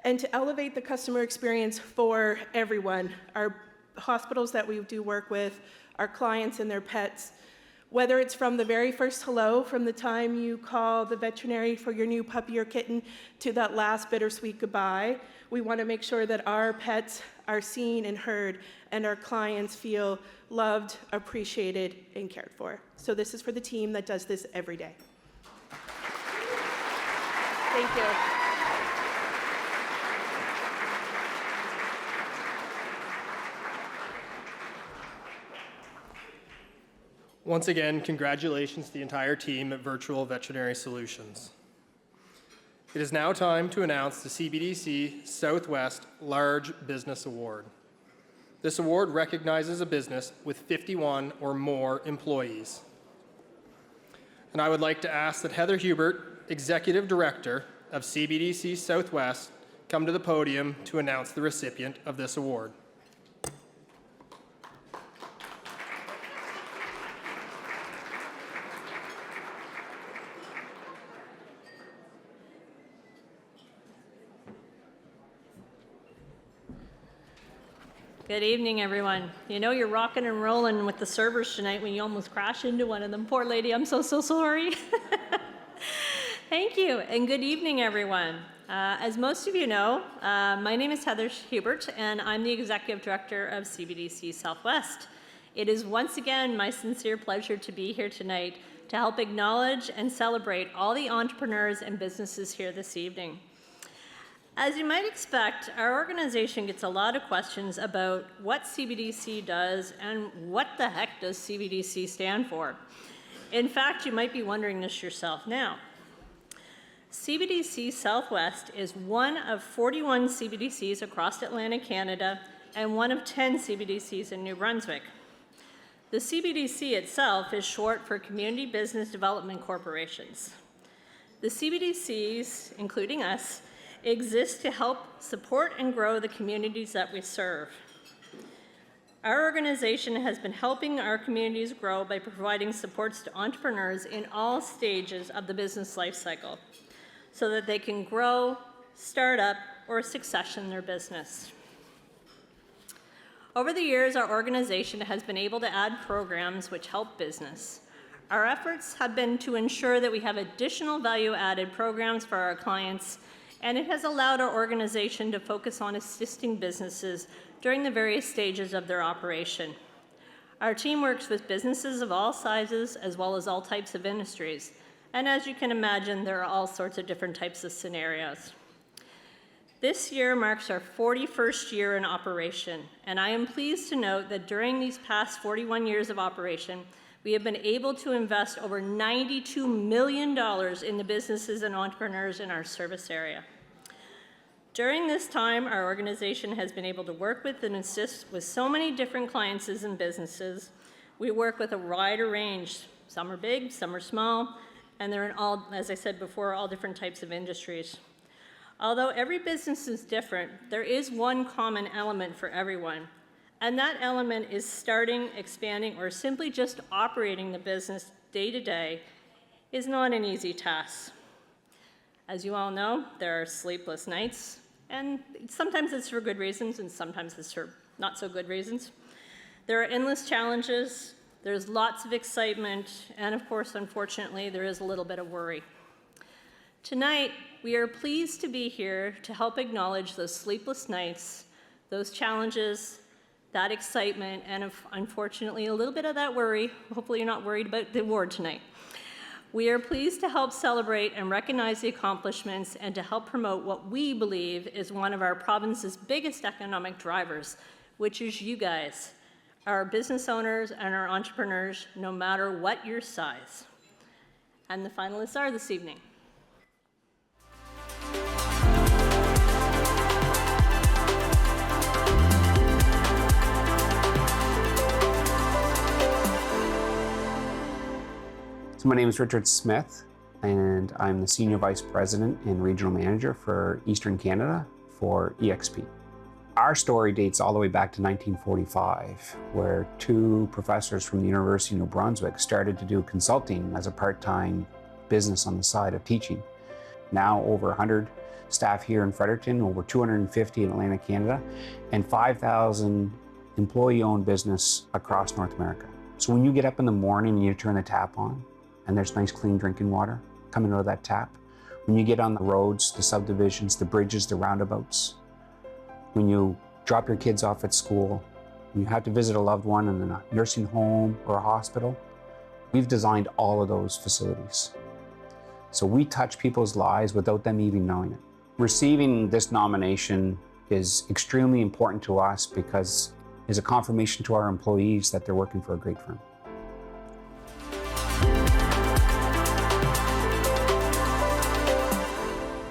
and to elevate the customer experience for everyone, our hospitals that we do work with, our clients and their pets. Whether it's from the very first hello, from the time you call the veterinary for your new puppy or kitten, to that last bittersweet goodbye, we want to make sure that our pets are seen and heard, and our clients feel loved, appreciated, and cared for. So this is for the team that does this every day. Thank you. Once again, congratulations to the entire team at Virtual Veterinary Solutions. It is now time to announce the CBDC Southwest Large Business Award. This award recognizes a business with 51 or more employees. And I would like to ask that Heather Hubert, Executive Director of CBDC Southwest, come to the podium to announce the recipient of this award. Good evening, everyone. You know you're rocking and rolling with the servers tonight when you almost crash into one of them. Poor lady, I'm so sorry. Thank you, and good evening, everyone. As most of you know, my name is Heather Hubert, and I'm the Executive Director of CBDC Southwest. It is once again my sincere pleasure to be here tonight to help acknowledge and celebrate all the entrepreneurs and businesses here this evening. As you might expect, our organization gets a lot of questions about what CBDC does and what the heck does CBDC stand for. In fact, you might be wondering this yourself now. CBDC Southwest is one of 41 CBDCs across Atlantic Canada and one of 10 CBDCs in New Brunswick. The CBDC itself is short for Community Business Development Corporations. The CBDCs, including us, exist to help support and grow the communities that we serve. Our organization has been helping our communities grow by providing supports to entrepreneurs in all stages of the business life cycle so that they can grow, start up, or succession their business. Over the years, our organization has been able to add programs which help business. Our efforts have been to ensure that we have additional value-added programs for our clients, and it has allowed our organization to focus on assisting businesses during the various stages of their operation. Our team works with businesses of all sizes as well as all types of industries, and as you can imagine, there are all sorts of different types of scenarios. This year marks our 41st year in operation, and I am pleased to note that during these past 41 years of operation, we have been able to invest over $92 million in the businesses and entrepreneurs in our service area. During this time, our organization has been able to work with and assist with so many different clients and businesses. We work with a wider range. Some are big, some are small, and they're in all, as I said before, all different types of industries. Although every business is different, there is one common element for everyone, and that element is starting, expanding, or simply just operating the business day to day is not an easy task. As you all know, there are sleepless nights, and sometimes it's for good reasons, and sometimes it's for not so good reasons. There are endless challenges, there's lots of excitement, and of course, unfortunately, there is a little bit of worry. Tonight, we are pleased to be here to help acknowledge those sleepless nights, those challenges, that excitement, and unfortunately, a little bit of that worry. Hopefully you're not worried about the award tonight. We are pleased to help celebrate and recognize the accomplishments and to help promote what we believe is one of our province's biggest economic drivers, which is you guys, our business owners and our entrepreneurs, no matter what your size. And the finalists are this evening. So my name is Richard Smith, and I'm the Senior Vice President and Regional Manager for Eastern Canada for EXP. Our story dates all the way back to 1945, where two professors from the University of New Brunswick started to do consulting as a part-time business on the side of teaching. Now over 100 staff here in Fredericton, over 250 in Atlantic Canada, and 5,000 employee-owned business across North America. So when you get up in the morning and you turn the tap on, and there's nice clean drinking water coming out of that tap. When you get on the roads, the subdivisions, the bridges, the roundabouts, when you drop your kids off at school, when you have to visit a loved one in a nursing home or a hospital, we've designed all of those facilities. So we touch people's lives without them even knowing it. Receiving this nomination is extremely important to us because it's a confirmation to our employees that they're working for a great firm.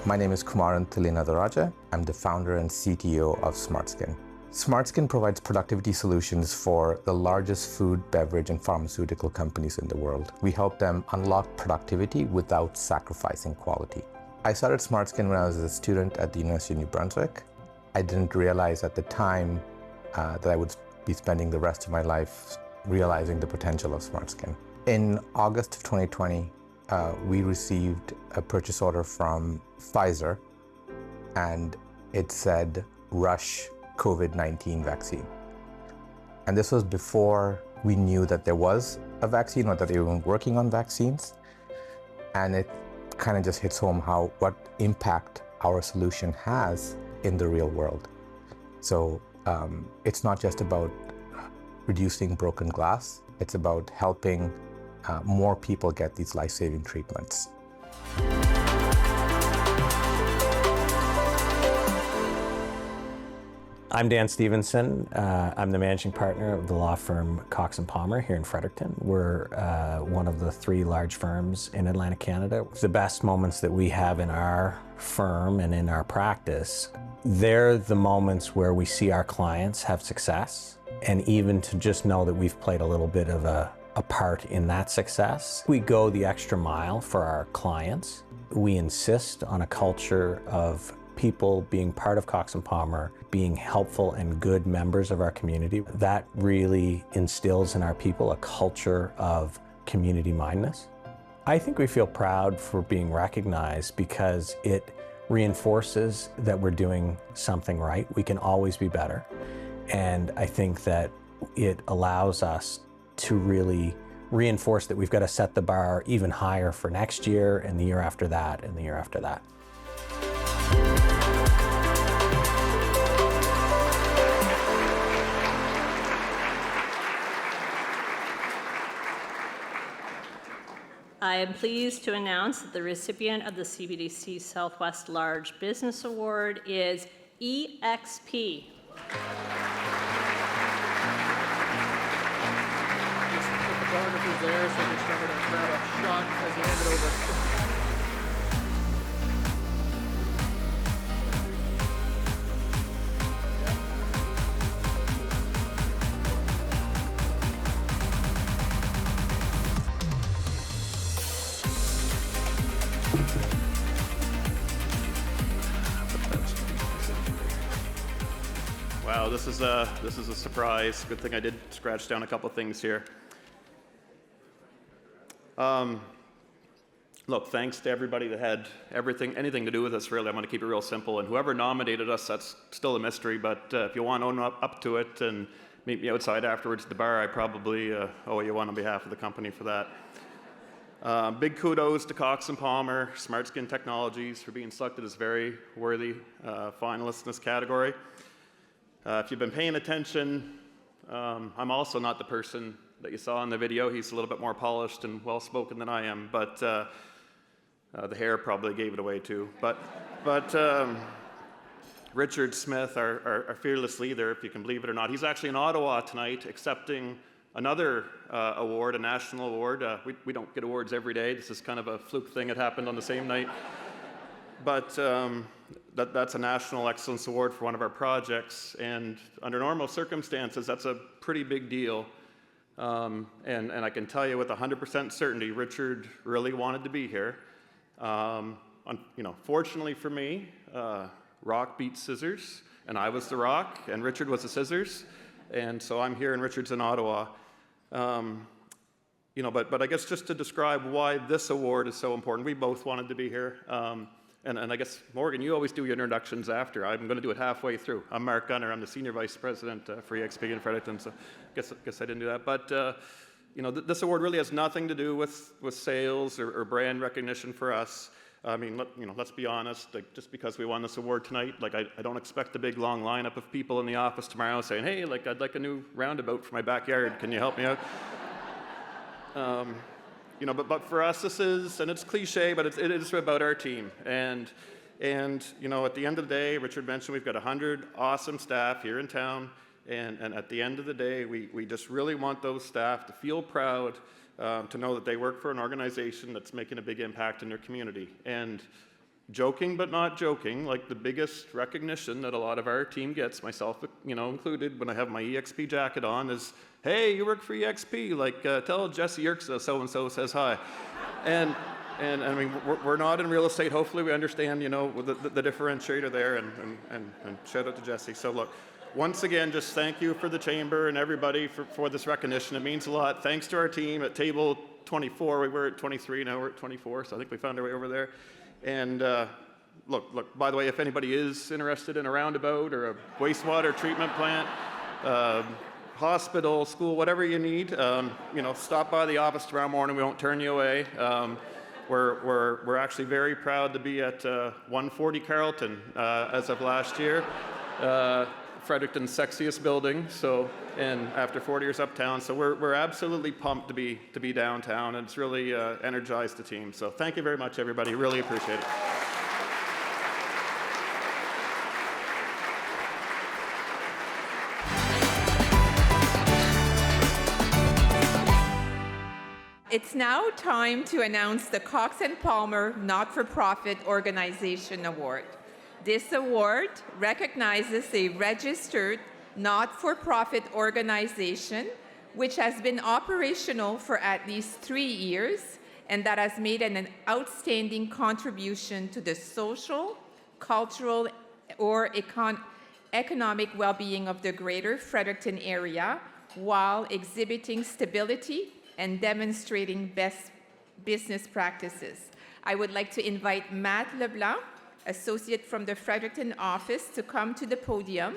My name is Kumaran Thilinadaraja. I'm the founder and CTO of SmartSkin. SmartSkin provides productivity solutions for the largest food, beverage, and pharmaceutical companies in the world. We help them unlock productivity without sacrificing quality. I started SmartSkin when I was a student at the University of New Brunswick. I didn't realize at the time that I would be spending the rest of my life realizing the potential of SmartSkin. In August of 2020, we received a purchase order from Pfizer, and it said rush COVID-19 vaccine. And this was before we knew that there was a vaccine or that they were working on vaccines. And it kind of just hits home what impact our solution has in the real world. So it's not just about reducing broken glass, it's about helping more people get these life-saving treatments. I'm Dan Stevenson. I'm the managing partner of the law firm Cox & Palmer here in Fredericton. We're one of the 3 large firms in Atlantic Canada. The best moments that we have in our firm and in our practice, they're the moments where we see our clients have success, and even to just know that we've played a little bit of a part in that success. We go the extra mile for our clients. We insist on a culture of people being part of Cox & Palmer, being helpful and good members of our community. That really instills in our people a culture of community mindedness. I think we feel proud for being recognized because it reinforces that we're doing something right. We can always be better. And I think that it allows us to really reinforce that we've got to set the bar even higher for next year and the year after that and the year after that. I am pleased to announce that the recipient of the CBDC Southwest Large Business Award is EXP. The photographer's there, so just remember to grab a shot as you hand it over. Wow, this is a surprise. Good thing I did scratch down a couple things here. Look, thanks to everybody that had anything to do with this, really. I'm going to keep it real simple. And whoever nominated us, that's still a mystery. But if you want to own up to it and meet me outside afterwards at the bar, I probably owe you one on behalf of the company for that. Big kudos to Cox & Palmer, Smart Skin Technologies for being selected as very worthy finalists in this category. If you've been paying attention, I'm also not the person that you saw in the video. He's a little bit more polished and well-spoken than I am, but the hair probably gave it away too. But Richard Smith, our fearless leader, if you can believe it or not, he's actually in Ottawa tonight accepting another award, a national award. We don't get awards every day. This is kind of a fluke thing. It happened on the same night. But that's a National Excellence Award for one of our projects. And under normal circumstances, that's a pretty big deal. And I can tell you with 100% certainty, Richard really wanted to be here. Fortunately for me, rock beat scissors, and I was the rock, and Richard was the scissors. And so I'm here, and Richard's in Ottawa. But I guess just to describe why this award is so important, we both wanted to be here. And I guess, Morgan, you always do your introductions after. I'm going to do it halfway through. I'm Mark Gunner. I'm the Senior Vice President for EXP in Fredericton, so I guess I didn't do that. But, this award really has nothing to do with sales or brand recognition for us. I mean, let's be honest. Like, just because we won this award tonight, like I don't expect a big, long lineup of people in the office tomorrow saying, hey, I'd like a new roundabout for my backyard. Can you help me out? But for us, this is, and it's cliche, but it is about our team. And at the end of the day, Richard mentioned we've got 100 awesome staff here in town. And at the end of the day, we just really want those staff to feel proud, to know that they work for an organization that's making a big impact in their community. And joking but not joking, like the biggest recognition that a lot of our team gets, myself included, when I have my EXP jacket on is, hey, you work for EXP, like tell Jesse Yerkes so-and-so says hi. And I mean, we're not in real estate. Hopefully we understand, the differentiator there, and shout out to Jesse. So look, once again, just thank you for the Chamber and everybody for this recognition. It means a lot. Thanks to our team at table 24. We were at 23, now we're at 24, so I think we found our way over there. And look, by the way, if anybody is interested in a roundabout or a wastewater treatment plant, hospital, school, whatever you need, stop by the office tomorrow morning. We won't turn you away. We're actually very proud to be at 140 Carleton as of last year. Fredericton's sexiest building, and after 40 years uptown, so we're absolutely pumped to be downtown, and it's really energized the team. So thank you very much, everybody. Really appreciate it. It's now time to announce the Cox & Palmer Not-for-Profit Organization Award. This award recognizes a registered not-for-profit organization which has been operational for at least 3 years and that has made an outstanding contribution to the social, cultural, or economic well-being of the greater Fredericton area while exhibiting stability and demonstrating best business practices. I would like to invite Matt LeBlanc, associate from the Fredericton office, to come to the podium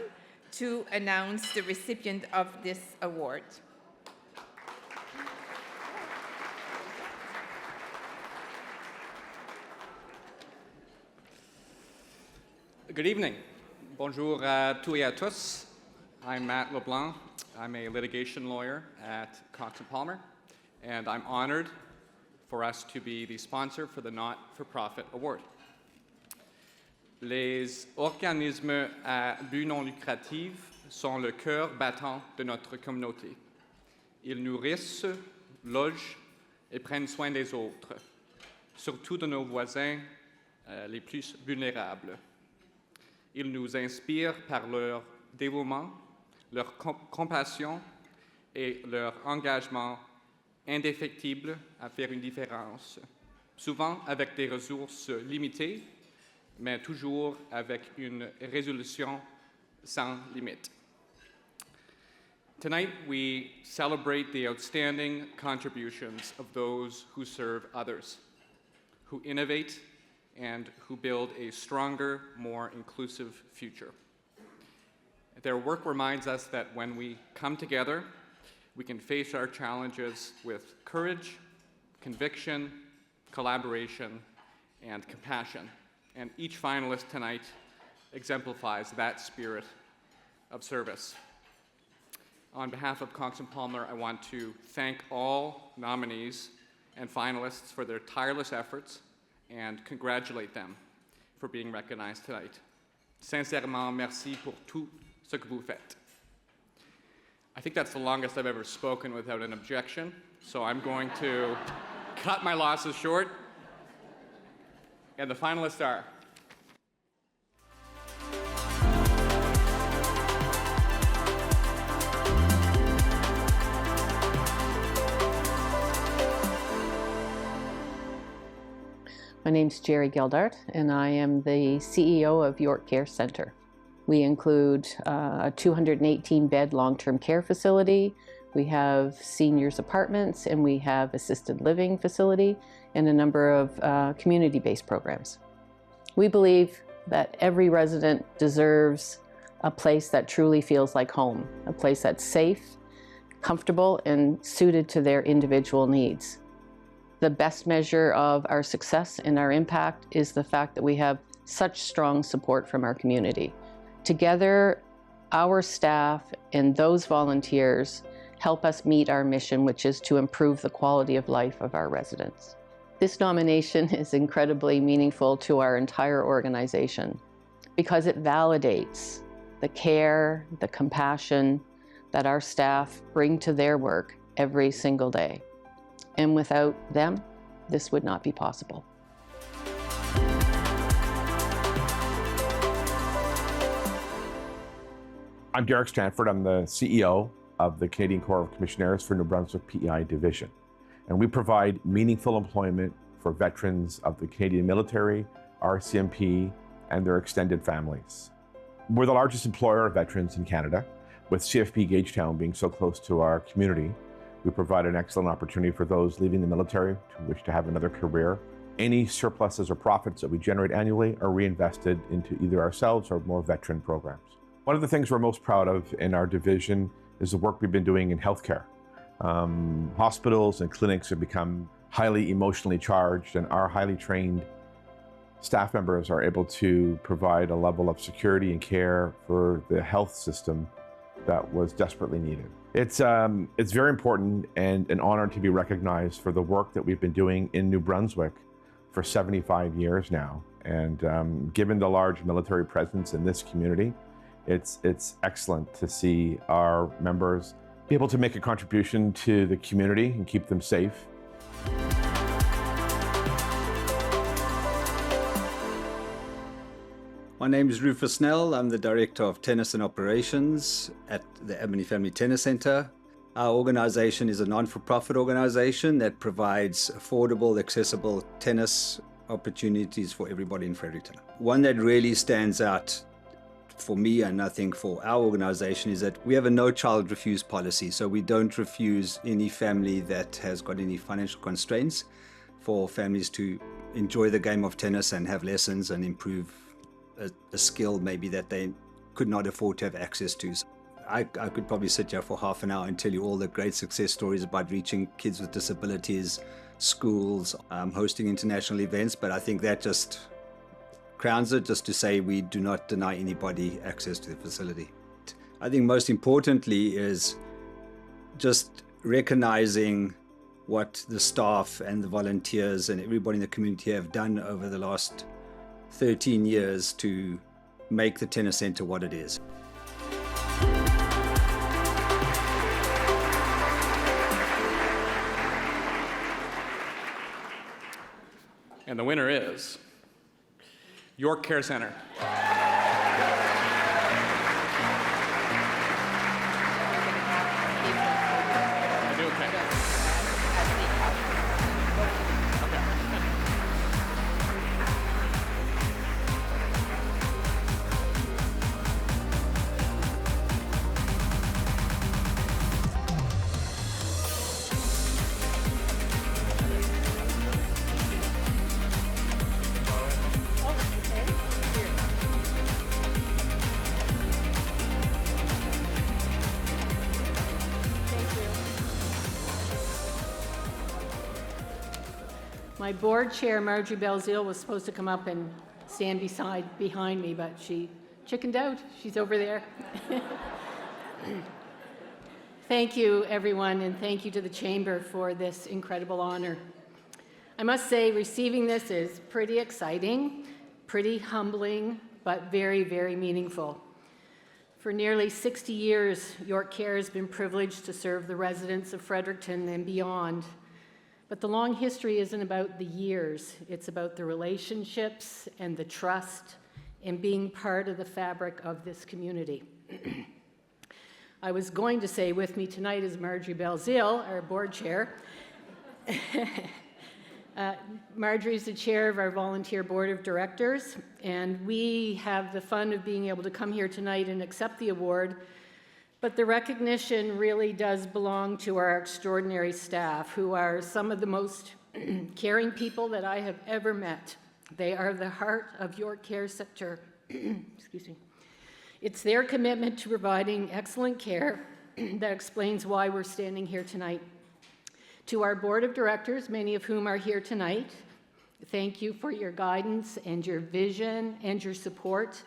to announce the recipient of this award. Good evening. Bonjour à tous et à tous. I'm Matt LeBlanc. I'm a litigation lawyer at Cox & Palmer, and I'm honored for us to be the sponsor for the Not-for-Profit Award. Les organismes à but non lucratif sont le cœur battant de notre communauté. Ils nourrissent, logent et prennent soin des autres, surtout de nos voisins les plus vulnérables. Ils nous inspirent par leur dévouement, leur compassion et leur engagement indéfectible à faire une différence, souvent avec des ressources limitées, mais toujours avec une résolution sans limite. Tonight, we celebrate the outstanding contributions of those who serve others, who innovate, and who build a stronger, more inclusive future. Their work reminds us that when we come together, we can face our challenges with courage, conviction, collaboration, and compassion. And each finalist tonight exemplifies that spirit of service. On behalf of Cox & Palmer, I want to thank all nominees and finalists for their tireless efforts and congratulate them for being recognized tonight. Sincèrement, merci pour tout ce que vous faites. I think that's the longest I've ever spoken without an objection, so I'm going to cut my losses short. And the finalists are My name's Jerry Geldart, and I am the CEO of York Care Centre. We include a 218-bed long-term care facility, we have seniors apartments, and we have assisted living facility, and a number of community-based programs. We believe that every resident deserves a place that truly feels like home, a place that's safe, comfortable, and suited to their individual needs. The best measure of our success and our impact is the fact that we have such strong support from our community. Together, our staff and those volunteers help us meet our mission, which is to improve the quality of life of our residents. This nomination is incredibly meaningful to our entire organization because it validates the care, the compassion that our staff bring to their work every single day. And without them, this would not be possible. I'm Derek Stanford. I'm the CEO of the Canadian Corps of Commissionaires for New Brunswick PEI Division. And we provide meaningful employment for veterans of the Canadian military, RCMP, and their extended families. We're the largest employer of veterans in Canada, with CFP Gagetown being so close to our community. We provide an excellent opportunity for those leaving the military who wish to have another career. Any surpluses or profits that we generate annually are reinvested into either ourselves or more veteran programs. One of the things we're most proud of in our division is the work we've been doing in healthcare. Hospitals and clinics have become highly emotionally charged, and our highly trained staff members are able to provide a level of security and care for the health system that was desperately needed. It's very important and an honor to be recognized for the work that we've been doing in New Brunswick for 75 years now. And given the large military presence in this community, it's excellent to see our members be able to make a contribution to the community and keep them safe. My name is Rufus Snell. I'm the Director of Tennis and Operations at the Ebony Family Tennis Centre. Our organization is a non-for-profit organization that provides affordable, accessible tennis opportunities for everybody in Fredericton. One that really stands out for me, and I think for our organization, is that we have a no child refuse policy. So we don't refuse any family that has got any financial constraints for families to enjoy the game of tennis and have lessons and improve a skill maybe that they could not afford to have access to. So I could probably sit here for half an hour and tell you all the great success stories about reaching kids with disabilities, schools, hosting international events, but I think that just crowns it, just to say we do not deny anybody access to the facility. I think most importantly is just recognizing what the staff and the volunteers and everybody in the community have done over the last 13 years to make the tennis centre what it is. And the winner is York Care Centre. My board chair, Marjorie Belzile, was supposed to come up and stand behind me, but she chickened out. She's over there. Thank you, everyone, and thank you to the Chamber for this incredible honor. I must say, receiving this is pretty exciting, pretty humbling, but very, very meaningful. For nearly 60 years, York Care has been privileged to serve the residents of Fredericton and beyond. But the long history isn't about the years. It's about the relationships and the trust and being part of the fabric of this community. I was going to say with me tonight is Marjorie Belzile, our board chair. Marjorie is the chair of our volunteer board of directors, and we have the fun of being able to come here tonight and accept the award. But the recognition really does belong to our extraordinary staff, who are some of the most caring people that I have ever met. They are the heart of York Care Sector. Excuse me. It's their commitment to providing excellent care that explains why we're standing here tonight. To our board of directors, many of whom are here tonight, thank you for your guidance and your vision and your support.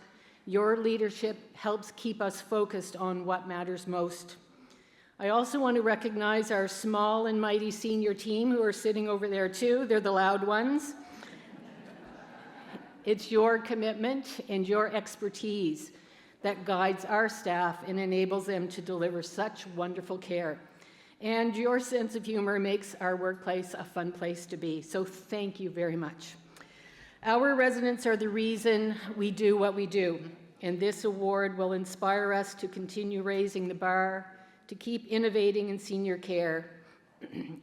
Your leadership helps keep us focused on what matters most. I also want to recognize our small and mighty senior team who are sitting over there too. They're the loud ones. It's your commitment and your expertise that guides our staff and enables them to deliver such wonderful care. And your sense of humor makes our workplace a fun place to be. So thank you very much. Our residents are the reason we do what we do, and this award will inspire us to continue raising the bar, to keep innovating in senior care,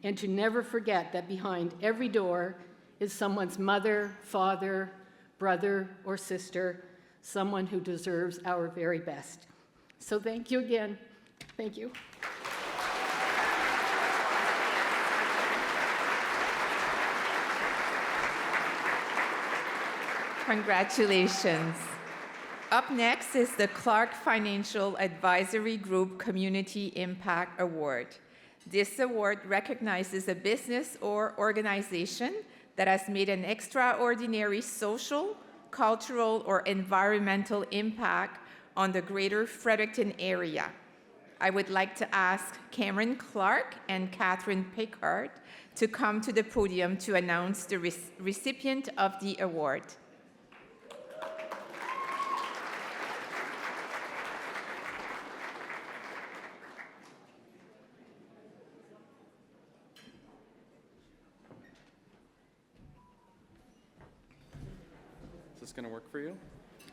and to never forget that behind every door is someone's mother, father, brother, or sister, someone who deserves our very best. So thank you again. Thank you. Congratulations. Up next is the Clark Financial Advisory Group Community Impact Award. This award recognizes a business or organization that has made an extraordinary social, cultural, or environmental impact on the greater Fredericton area. I would like to ask Cameron Clark and Catherine Pickard to come to the podium to announce the recipient of the award. Is this going to work for you?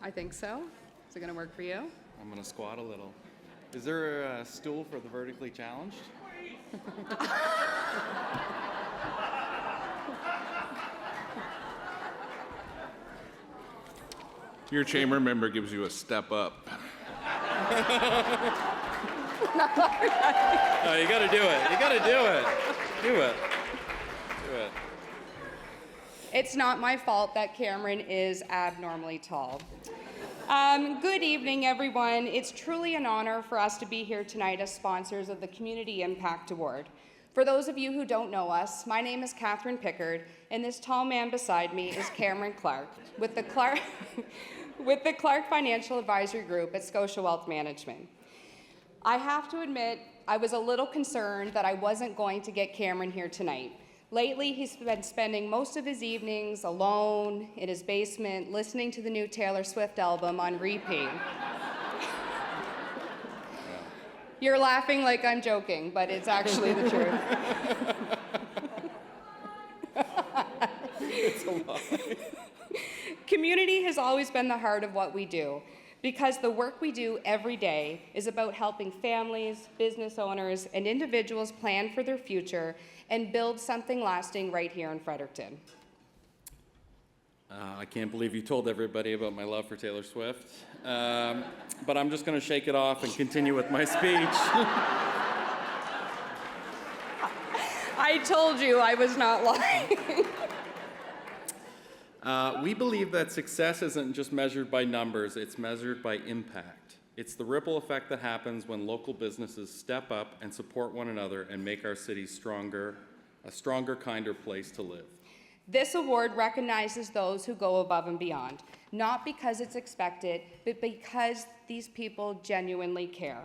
I think so. Is it going to work for you? I'm going to squat a little. Is there a stool for the vertically challenged? Your chamber member gives you a step up. No, you got to do it. You got to do it. Do it. Do it. It's not my fault that Cameron is abnormally tall. Good evening, everyone. It's truly an honor for us to be here tonight as sponsors of the Community Impact Award. For those of you who don't know us, my name is Catherine Pickard, and this tall man beside me is Cameron Clark with the Clark Financial Advisory Group at Scotia Wealth Management. I have to admit, I was a little concerned that I wasn't going to get Cameron here tonight. Lately, he's been spending most of his evenings alone in his basement, listening to the new Taylor Swift album on repeat. You're laughing like I'm joking, but it's actually the truth. It's a lie. Community has always been the heart of what we do, because the work we do every day is about helping families, business owners, and individuals plan for their future and build something lasting right here in Fredericton. I can't believe you told everybody about my love for Taylor Swift, but I'm just going to shake it off and continue with my speech. I told you I was not lying. We believe that success isn't just measured by numbers, it's measured by impact. It's the ripple effect that happens when local businesses step up and support one another and make our city stronger, a stronger, kinder place to live. This award recognizes those who go above and beyond, not because it's expected, but because these people genuinely care.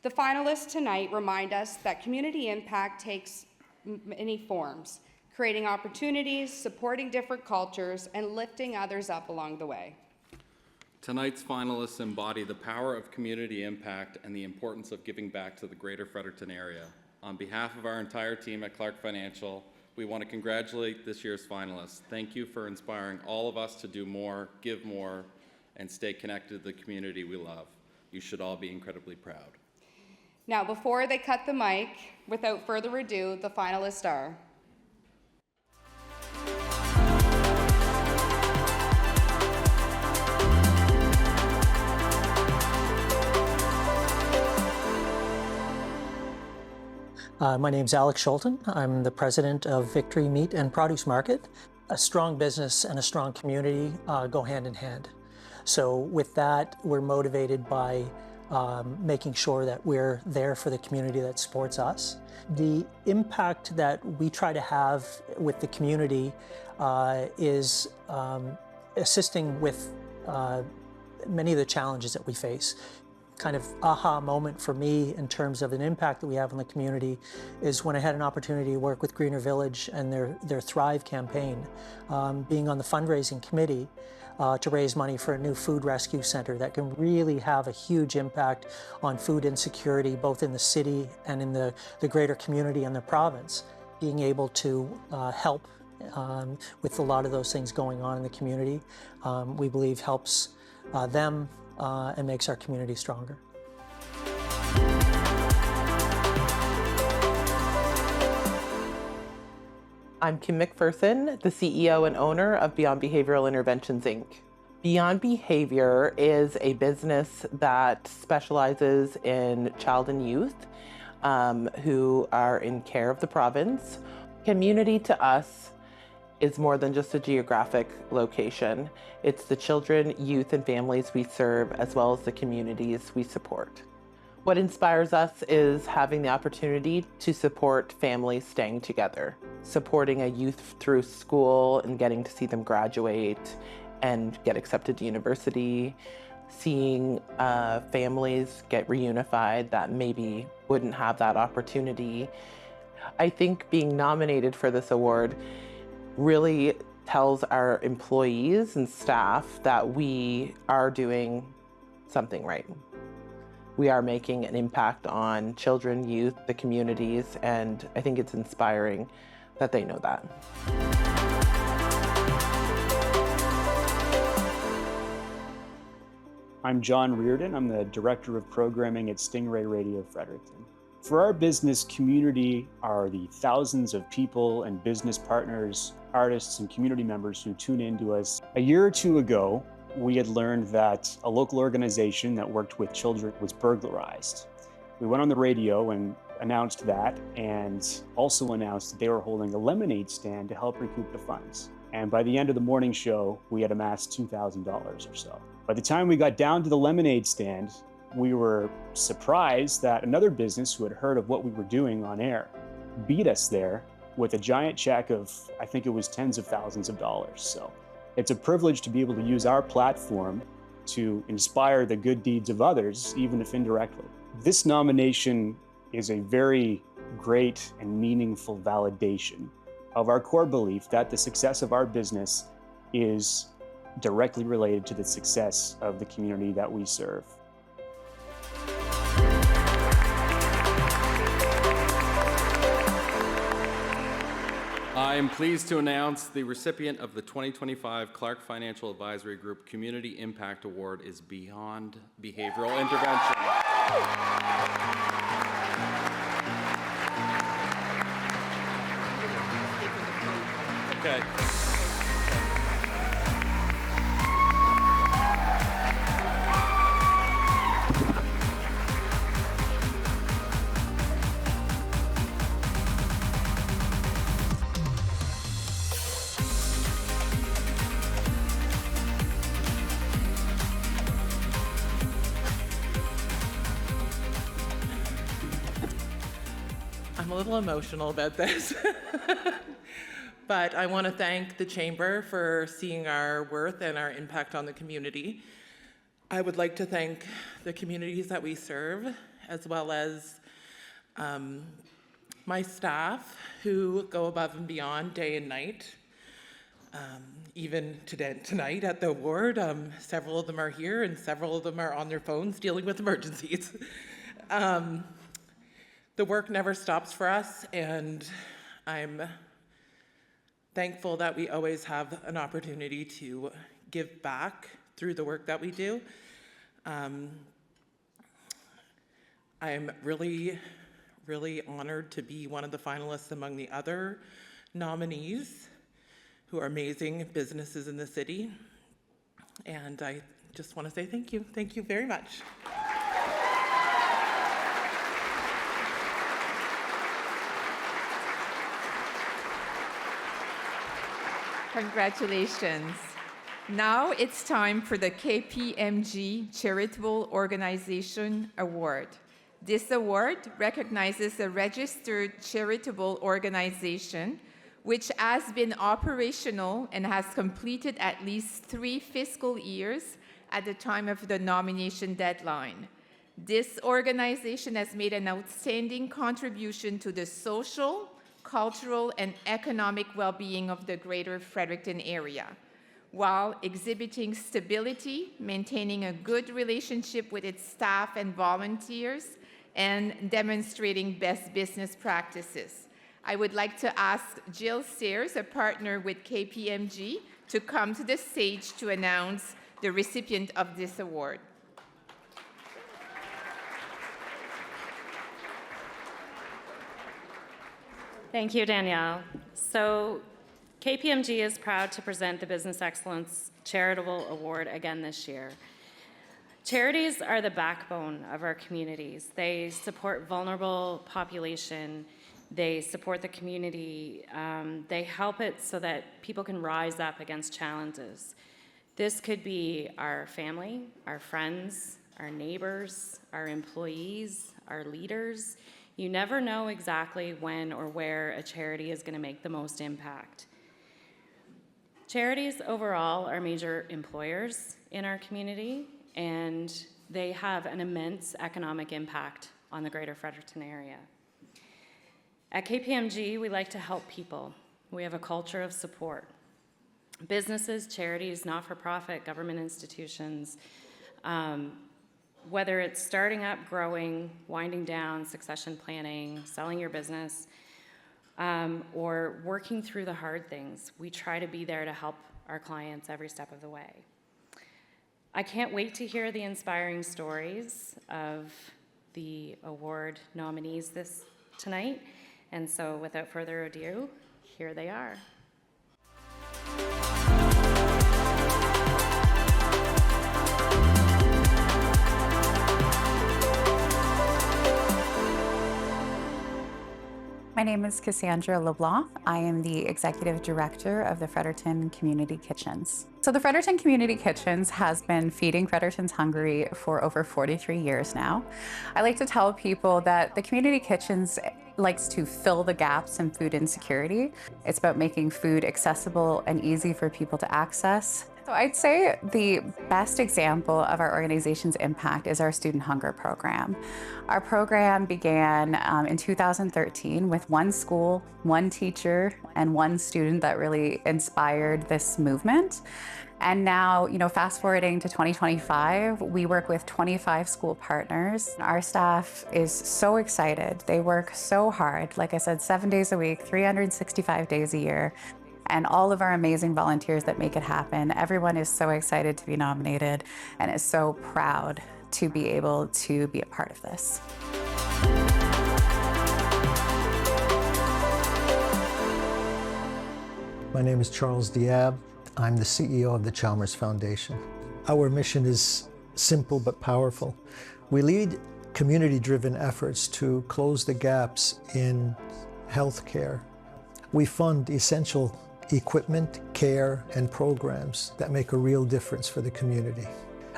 The finalists tonight remind us that community impact takes many forms, creating opportunities, supporting different cultures, and lifting others up along the way. Tonight's finalists embody the power of community impact and the importance of giving back to the greater Fredericton area. On behalf of our entire team at Clark Financial, we want to congratulate this year's finalists. Thank you for inspiring all of us to do more, give more, and stay connected to the community we love. You should all be incredibly proud. Now, before they cut the mic, without further ado, the finalists are My name's Alex Schulten. I'm the president of Victory Meat and Produce Market. A strong business and a strong community go hand in hand. So with that, we're motivated by making sure that we're there for the community that supports us. The impact that we try to have with the community is assisting with many of the challenges that we face. Kind of aha moment for me in terms of an impact that we have on the community is when I had an opportunity to work with Greener Village and their Thrive campaign, being on the fundraising committee to raise money for a new food rescue center that can really have a huge impact on food insecurity, both in the city and in the greater community and the province. Being able to help with a lot of those things going on in the community, we believe helps them and makes our community stronger. I'm Kim McPherson, the CEO and owner of Beyond Behavioral Interventions, Inc. Beyond Behavior is a business that specializes in child and youth who are in care of the province. Community to us is more than just a geographic location. It's the children, youth, and families we serve, as well as the communities we support. What inspires us is having the opportunity to support families staying together, supporting a youth through school and getting to see them graduate and get accepted to university, seeing families get reunified that maybe wouldn't have that opportunity. I think being nominated for this award really tells our employees and staff that we are doing something right. We are making an impact on children, youth, the communities, and I think it's inspiring that they know that. I'm John Reardon. I'm the Director of Programming at Stingray Radio Fredericton. For our business community are the thousands of people and business partners, artists, and community members who tune in to us. A year or two ago, we had learned that a local organization that worked with children was burglarized. We went on the radio and announced that, and also announced that they were holding a lemonade stand to help recoup the funds. And by the end of the morning show, we had amassed $2,000 or so. By the time we got down to the lemonade stand, we were surprised that another business who had heard of what we were doing on air beat us there with a giant check of, I think it was tens of thousands of dollars. So it's a privilege to be able to use our platform to inspire the good deeds of others, even if indirectly. This nomination is a very great and meaningful validation of our core belief that the success of our business is directly related to the success of the community that we serve. I am pleased to announce the recipient of the 2025 Clark Financial Advisory Group Community Impact Award is Beyond Behavioral Intervention. Okay. I'm a little emotional about this. but I want to thank the Chamber for seeing our worth and our impact on the community. I would like to thank the communities that we serve, as well as my staff who go above and beyond day and night. Even tonight at the award, several of them are here and several of them are on their phones dealing with emergencies. The work never stops for us, and I'm thankful that we always have an opportunity to give back through the work that we do. I'm really honored to be one of the finalists among the other nominees who are amazing businesses in the city. And I just want to say thank you. Thank you very much. Congratulations. Now it's time for the KPMG Charitable Organization Award. This award recognizes a registered charitable organization which has been operational and has completed at least 3 fiscal years at the time of the nomination deadline. This organization has made an outstanding contribution to the social, cultural, and economic well-being of the greater Fredericton area, while exhibiting stability, maintaining a good relationship with its staff and volunteers, and demonstrating best business practices. I would like to ask Jill Sayers, a partner with KPMG, to come to the stage to announce the recipient of this award. Thank you, Danielle. So KPMG is proud to present the Business Excellence Charitable Award again this year. Charities are the backbone of our communities. They support vulnerable population. They support the community. They help it so that people can rise up against challenges. This could be our family, our friends, our neighbors, our employees, our leaders. You never know exactly when or where a charity is going to make the most impact. Charities overall are major employers in our community, and they have an immense economic impact on the greater Fredericton area. At KPMG, we like to help people. We have a culture of support. Businesses, charities, not-for-profit, government institutions, whether it's starting up, growing, winding down, succession planning, selling your business, or working through the hard things, we try to be there to help our clients every step of the way. I can't wait to hear the inspiring stories of the award nominees tonight. And so without further ado, here they are. My name is Cassandra LeBlanc. I am the Executive Director of the Fredericton Community Kitchens. So the Fredericton Community Kitchens has been feeding Frederictons hungry for over 43 years now. I like to tell people that the Community Kitchens likes to fill the gaps in food insecurity. It's about making food accessible and easy for people to access. So I'd say the best example of our organization's impact is our student hunger program. Our program began in 2013 with one school, one teacher, and one student that really inspired this movement. And now, fast forwarding to 2025, we work with 25 school partners. Our staff is so excited. They work so hard. Like I said, 7 days a week, 365 days a year. And all of our amazing volunteers that make it happen. Everyone is so excited to be nominated and is so proud to be able to be a part of this. My name is Charles Diab. I'm the CEO of the Chalmers Foundation. Our mission is simple but powerful. We lead community-driven efforts to close the gaps in healthcare. We fund essential equipment, care, and programs that make a real difference for the community.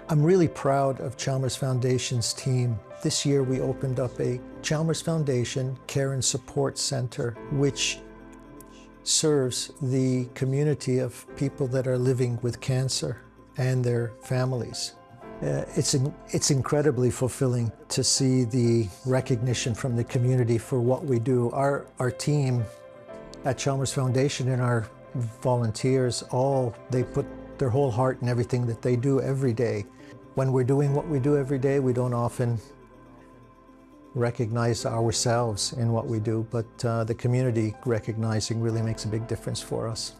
I'm really proud of Chalmers Foundation's team. This year we opened up a Chalmers Foundation Care and Support Center, which serves the community of people that are living with cancer and their families. It's incredibly fulfilling to see the recognition from the community for what we do. Our team at Chalmers Foundation and our volunteers, they put their whole heart in everything that they do every day. When we're doing what we do every day, we don't often recognize ourselves in what we do, but the community recognizing really makes a big difference for us.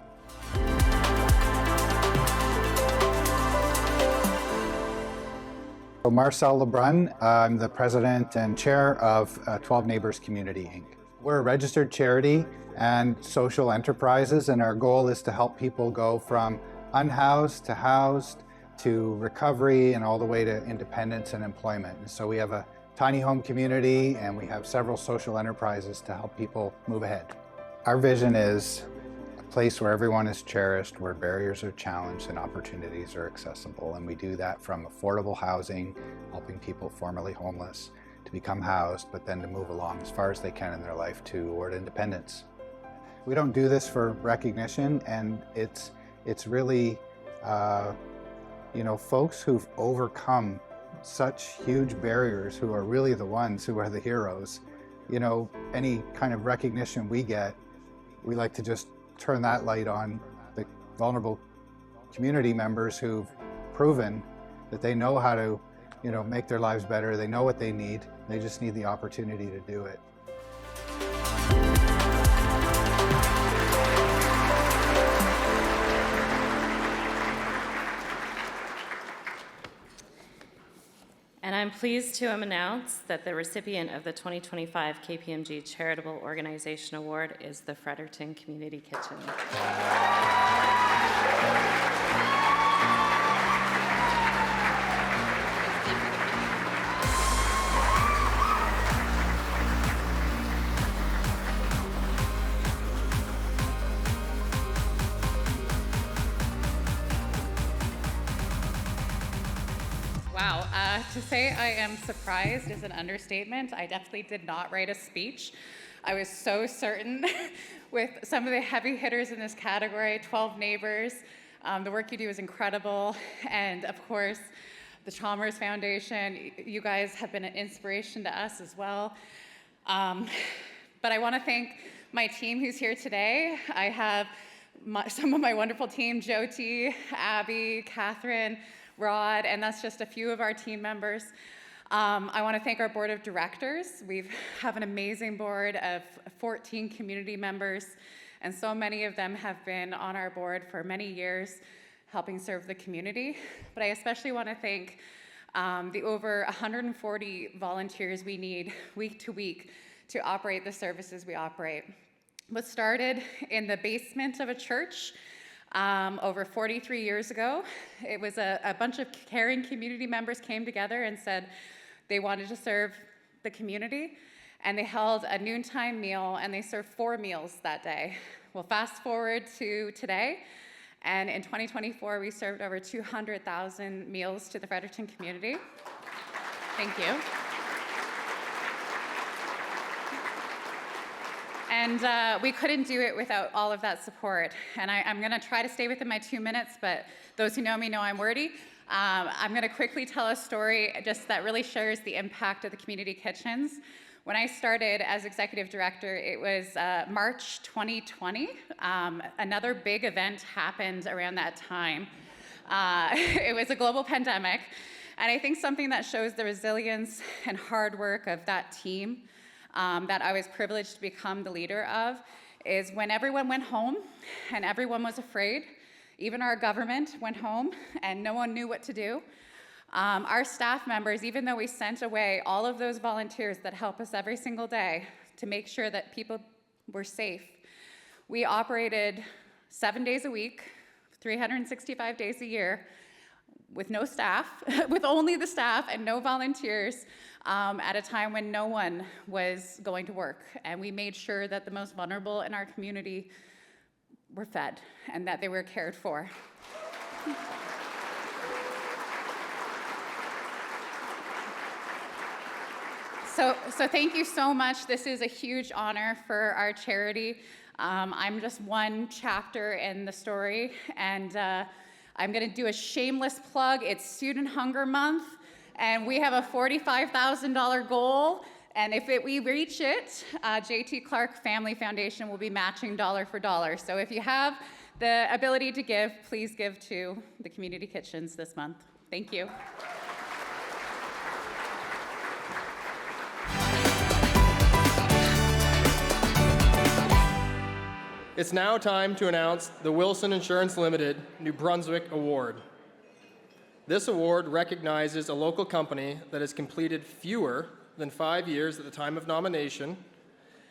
Marcel Lebrun, I'm the president and chair of 12 Neighbors Community, Inc. We're a registered charity and social enterprises, and our goal is to help people go from unhoused to housed to recovery and all the way to independence and employment. And so we have a tiny home community and we have several social enterprises to help people move ahead. Our vision is a place where everyone is cherished, where barriers are challenged and opportunities are accessible. And we do that from affordable housing, helping people formerly homeless to become housed, but then to move along as far as they can in their life toward independence. We don't do this for recognition, and it's really, folks who've overcome such huge barriers who are really the ones who are the heroes. Any kind of recognition we get, we like to just turn that light on the vulnerable community members who've proven that they know how to, make their lives better. They know what they need. They just need the opportunity to do it. And I'm pleased to announce that the recipient of the 2025 KPMG Charitable Organization Award is the Fredericton Community Kitchen. Wow, to say I am surprised is an understatement. I definitely did not write a speech. I was so certain with some of the heavy hitters in this category, 12 Neighbors. The work you do is incredible. And of course, the Chalmers Foundation, you guys have been an inspiration to us as well. But I want to thank my team who's here today. I have some of my wonderful team, Jyoti, Abby, Catherine, Rod, and that's just a few of our team members. I want to thank our board of directors. We have an amazing board of 14 community members, and so many of them have been on our board for many years, helping serve the community. But I especially want to thank the over 140 volunteers we need week to week to operate the services we operate. What started in the basement of a church over 43 years ago, it was a bunch of caring community members came together and said they wanted to serve the community, and they held a noontime meal, and they served 4 meals that day. Well, fast forward to today, and in 2024, we served over 200,000 meals to the Fredericton community. Thank you. And we couldn't do it without all of that support. And I'm going to try to stay within my 2 minutes, but those who know me know I'm wordy. I'm going to quickly tell a story just that really shares the impact of the community kitchens. When I started as executive director, it was March 2020. Another big event happened around that time. It was a global pandemic. And I think something that shows the resilience and hard work of that team that I was privileged to become the leader of is when everyone went home and everyone was afraid, even our government went home and no one knew what to do. Our staff members, even though we sent away all of those volunteers that help us every single day to make sure that people were safe, we operated 7 days a week, 365 days a year, with no staff, with only the staff and no volunteers, at a time when no one was going to work. And we made sure that the most vulnerable in our community were fed and that they were cared for. So thank you so much. This is a huge honor for our charity. I'm just one chapter in the story, and I'm going to do a shameless plug. It's Student Hunger Month, and we have a $45,000 goal. And if we reach it, J.T. Clark Family Foundation will be matching dollar for dollar. So if you have the ability to give, please give to the community kitchens this month. Thank you. It's now time to announce the Wilson Insurance Limited New Brunswick Award. This award recognizes a local company that has completed fewer than 5 years at the time of nomination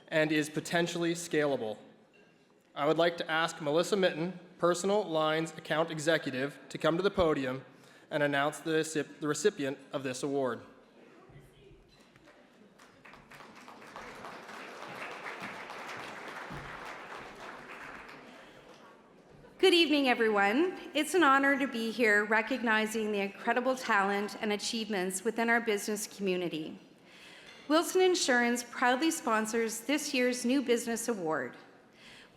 and is potentially scalable. I would like to ask Melissa Mitten, Personal Lines Account Executive, to come to the podium and announce the recipient of this award. Good evening, everyone. It's an honor to be here recognizing the incredible talent and achievements within our business community. Wilson Insurance proudly sponsors this year's New Business Award.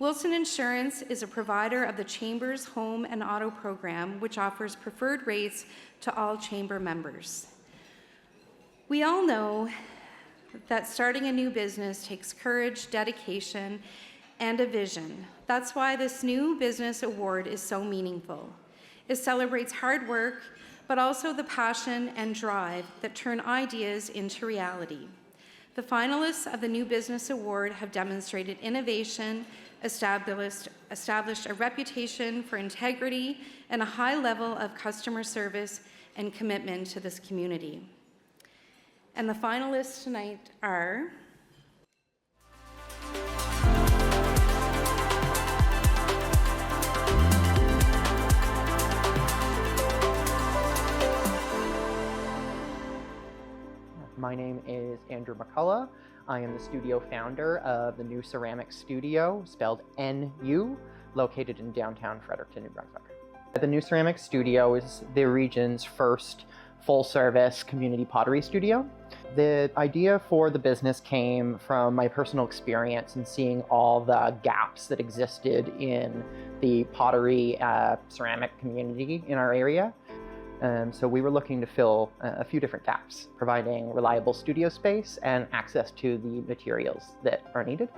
Wilson Insurance is a provider of the Chamber's Home and Auto Program, which offers preferred rates to all Chamber members. We all know that starting a new business takes courage, dedication, and a vision. That's why this New Business Award is so meaningful. It celebrates hard work, but also the passion and drive that turn ideas into reality. The finalists of the New Business Award have demonstrated innovation, established a reputation for integrity, and a high level of customer service and commitment to this community. And the finalists tonight are My name is Andrew McCullough. I am the studio founder of the New Ceramics Studio, spelled NU, located in downtown Fredericton, New Brunswick. The New Ceramics Studio is the region's first full-service community pottery studio. The idea for the business came from my personal experience in seeing all the gaps that existed in the pottery ceramic community in our area. So we were looking to fill a few different gaps, providing reliable studio space and access to the materials that are needed.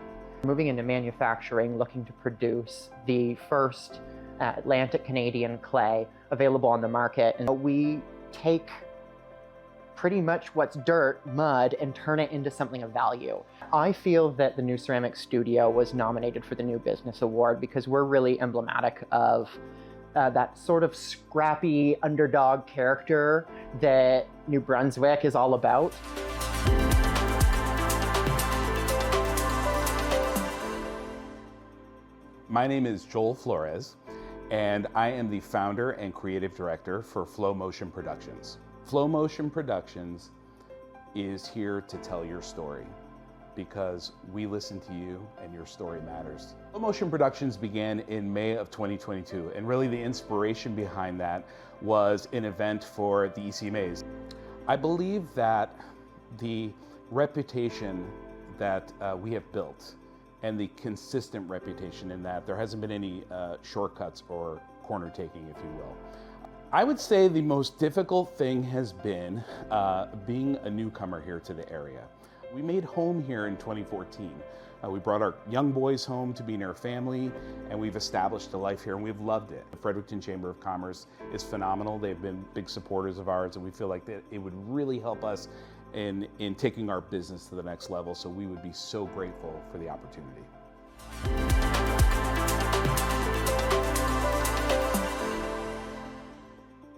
Moving into manufacturing, looking to produce the first Atlantic Canadian clay available on the market. And we take pretty much what's dirt, mud, and turn it into something of value. I feel that the New Ceramics Studio was nominated for the New Business Award because we're really emblematic of that sort of scrappy underdog character that New Brunswick is all about. My name is Joel Flores, and I am the founder and creative director for Flow Motion Productions. Flow Motion Productions is here to tell your story, because we listen to you and your story matters. Flow Motion Productions began in May of 2022, and really the inspiration behind that was an event for the ECMAs. I believe that the reputation that we have built and the consistent reputation in that there hasn't been any shortcuts or corner taking, if you will. I would say the most difficult thing has been being a newcomer here to the area. We made home here in 2014. We brought our young boys home to be near family, and we've established a life here, and we've loved it. The Fredericton Chamber of Commerce is phenomenal. They've been big supporters of ours, and we feel like that it would really help us in taking our business to the next level, so we would be so grateful for the opportunity.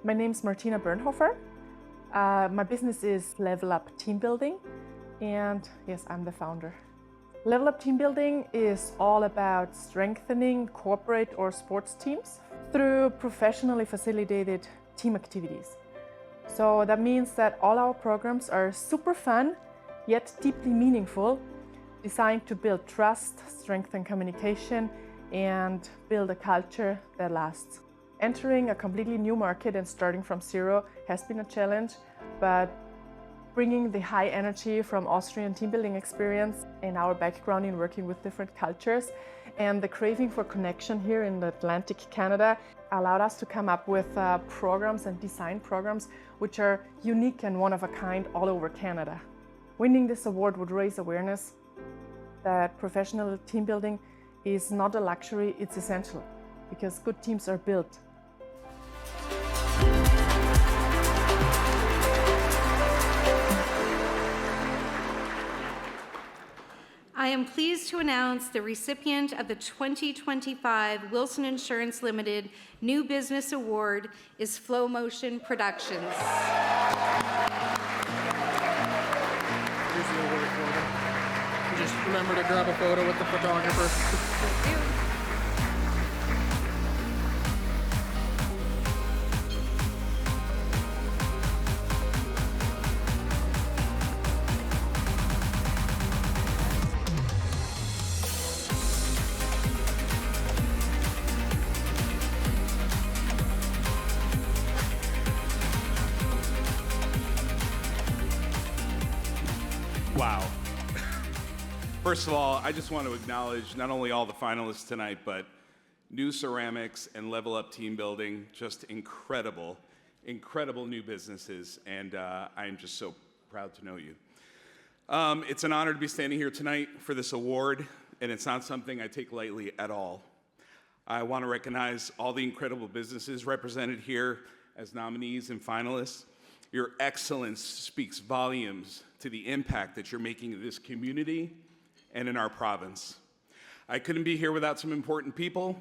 My name's Martina Bernhofer. My business is Level Up Team Building. And yes, I'm the founder. Level Up Team Building is all about strengthening corporate or sports teams through professionally facilitated team activities. So that means that all our programs are super fun, yet deeply meaningful, designed to build trust, strengthen communication, and build a culture that lasts. Entering a completely new market and starting from zero has been a challenge, but bringing the high energy from Austrian team building experience and our background in working with different cultures And the craving for connection here in Atlantic Canada allowed us to come up with programs and design programs which are unique and one of a kind all over Canada. Winning this award would raise awareness that professional team building is not a luxury, it's essential, because good teams are built. I am pleased to announce the recipient of the 2025 Wilson Insurance Limited New Business Award is Flow Motion Productions. Here's the award for them. Just remember to grab a photo with the photographer. Wow. First of all, I just want to acknowledge not only all the finalists tonight, but New Ceramics and Level Up Team Building, just incredible, incredible new businesses, and I am just so proud to know you. It's an honor to be standing here tonight for this award, and it's not something I take lightly at all. I want to recognize all the incredible businesses represented here as nominees and finalists. Your excellence speaks volumes to the impact that you're making in this community and in our province. I couldn't be here without some important people.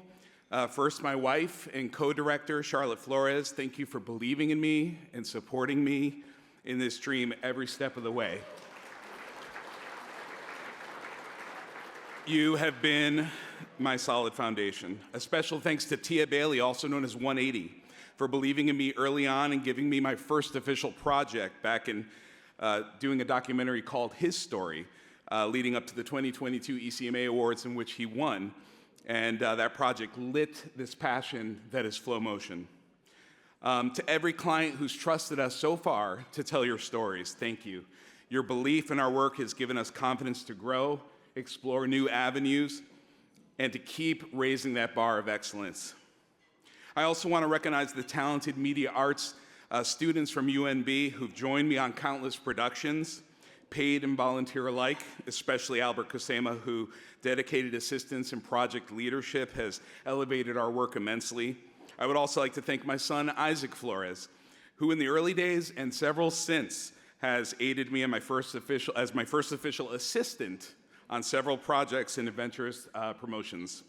First, my wife and co-director, Charlotte Flores. Thank you for believing in me and supporting me in this dream every step of the way. You have been my solid foundation. A special thanks to Tia Bailey, also known as 180, for believing in me early on and giving me my first official project back in doing a documentary called His Story, leading up to the 2022 ECMA Awards, in which he won. And that project lit this passion that is Flow Motion. To every client who's trusted us so far to tell your stories, thank you. Your belief in our work has given us confidence to grow, explore new avenues, and to keep raising that bar of excellence. I also want to recognize the talented media arts students from UNB who've joined me on countless productions, paid and volunteer alike, especially Albert Kusema, who dedicated assistance and project leadership has elevated our work immensely. I would also like to thank my son, Isaac Flores, who in the early days and several since has aided me in as my first official assistant on several projects and adventurous promotions.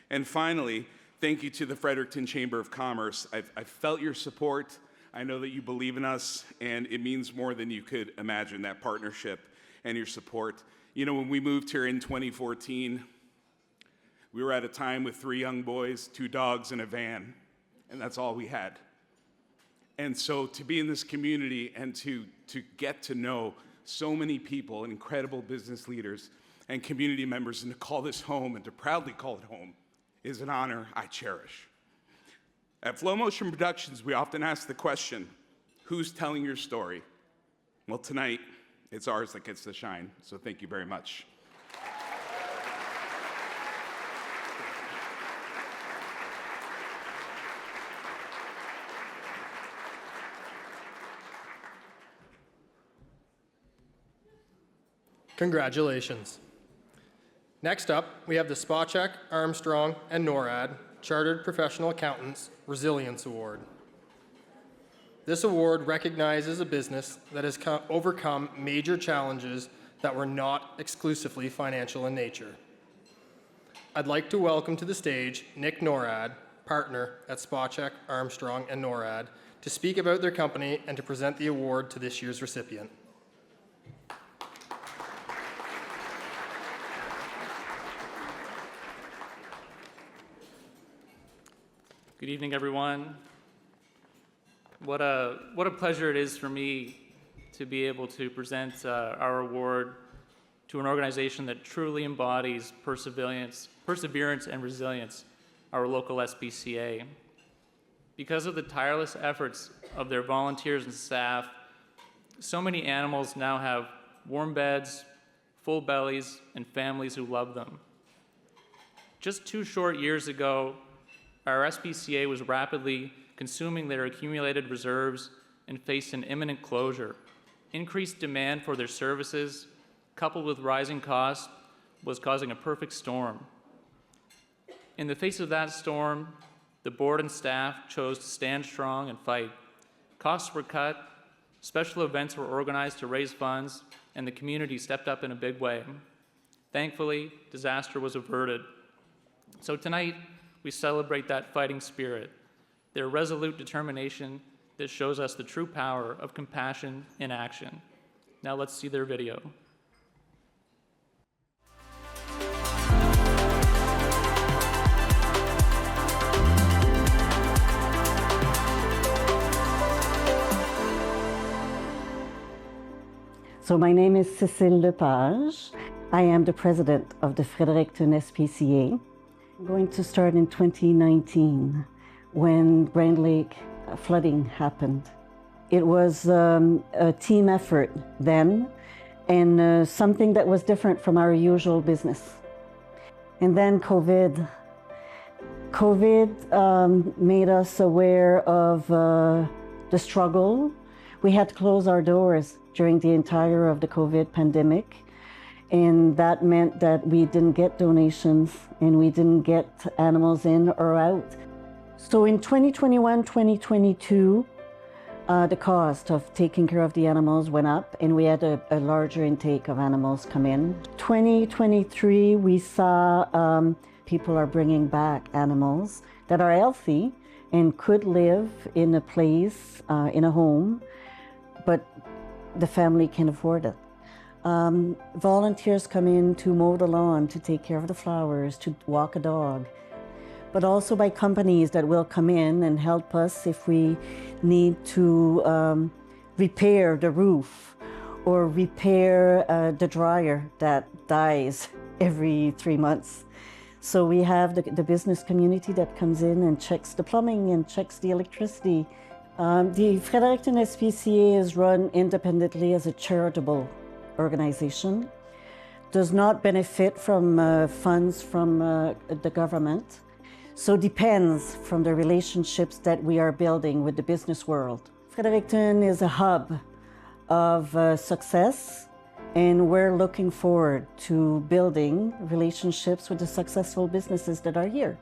And finally, thank you to the Fredericton Chamber of Commerce. I've felt your support. I know that you believe in us, and it means more than you could imagine, that partnership and your support. You know, when we moved here in 2014, we were at a time with 3 young boys, 2 dogs, and a van, and that's all we had. And so to be in this community and to get to know so many people, incredible business leaders and community members, and to call this home and to proudly call it home is an honor I cherish. At Flow Motion Productions, we often ask the question, who's telling your story? Well, tonight, it's ours that gets to shine, so thank you very much. Congratulations. Next up, we have the Spacek, Armstrong, and NORAD Chartered Professional Accountants Resilience Award. This award recognizes a business that has overcome major challenges that were not exclusively financial in nature. I'd like to welcome to the stage Nick NORAD, partner at Spacek, Armstrong, and NORAD, to speak about their company and to present the award to this year's recipient. Good evening, everyone. What a pleasure it is for me to be able to present our award to an organization that truly embodies perseverance and resilience, our local SPCA. Because of the tireless efforts of their volunteers and staff, so many animals now have warm beds, full bellies, and families who love them. Just 2 short years ago, our SPCA was rapidly consuming their accumulated reserves and faced an imminent closure. Increased demand for their services, coupled with rising costs, was causing a perfect storm. In the face of that storm, the board and staff chose to stand strong and fight. Costs were cut, special events were organized to raise funds, and the community stepped up in a big way. Thankfully, disaster was averted. So tonight, we celebrate that fighting spirit, their resolute determination that shows us the true power of compassion in action. Now let's see their video. So my name is Cécile Lepage. I am the president of the Fredericton SPCA. I'm going to start in 2019 when Grand Lake flooding happened. It was a team effort then and something that was different from our usual business. And then COVID made us aware of the struggle. We had to close our doors during the entire of the COVID pandemic. And that meant that we didn't get donations and we didn't get animals in or out. So in 2021, 2022, the cost of taking care of the animals went up and we had a larger intake of animals come in. 2023, we saw people are bringing back animals that are healthy and could live in a place, in a home, but the family can afford it. Volunteers come in to mow the lawn, to take care of the flowers, to walk a dog, but also by companies that will come in and help us if we need to repair the roof or repair the dryer that dies every 3 months. So we have the business community that comes in and checks the plumbing and checks the electricity. The Fredericton SPCA is run independently as a charitable organization, does not benefit from funds from the government, so depends from the relationships that we are building with the business world. Fredericton is a hub of success, and we're looking forward to building relationships with the successful businesses that are here.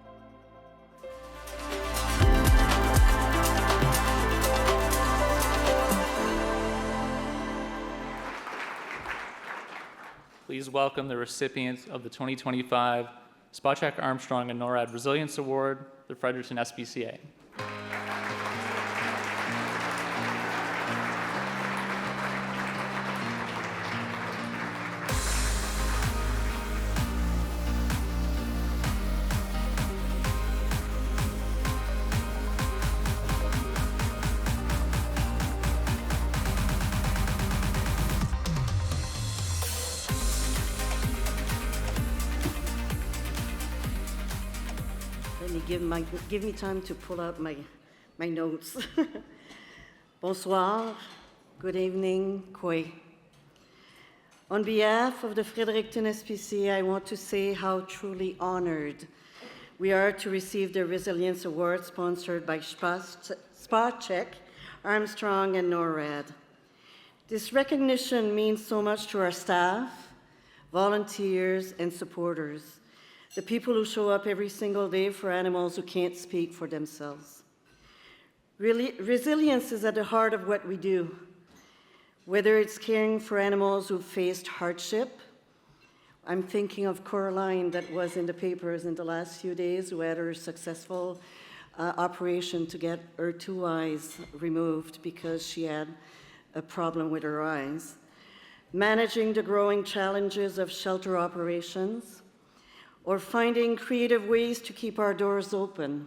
Please welcome the recipients of the 2025 Spot-Check Armstrong and NORAD Resilience Award, the Fredericton SPCA. Give me time to pull out my notes. Bonsoir, good evening, Koi. On behalf of the Fredericton SPCA, I want to say how truly honored we are to receive the Resilience Award sponsored by Spot-Check, Armstrong, and NORAD. This recognition means so much to our staff, volunteers, and supporters. The people who show up every single day for animals who can't speak for themselves. Really, resilience is at the heart of what we do, whether it's caring for animals who've faced hardship. I'm thinking of Coraline that was in the papers in the last few days who had her successful operation to get her 2 eyes removed because she had a problem with her eyes. Managing the growing challenges of shelter operations, or finding creative ways to keep our doors open.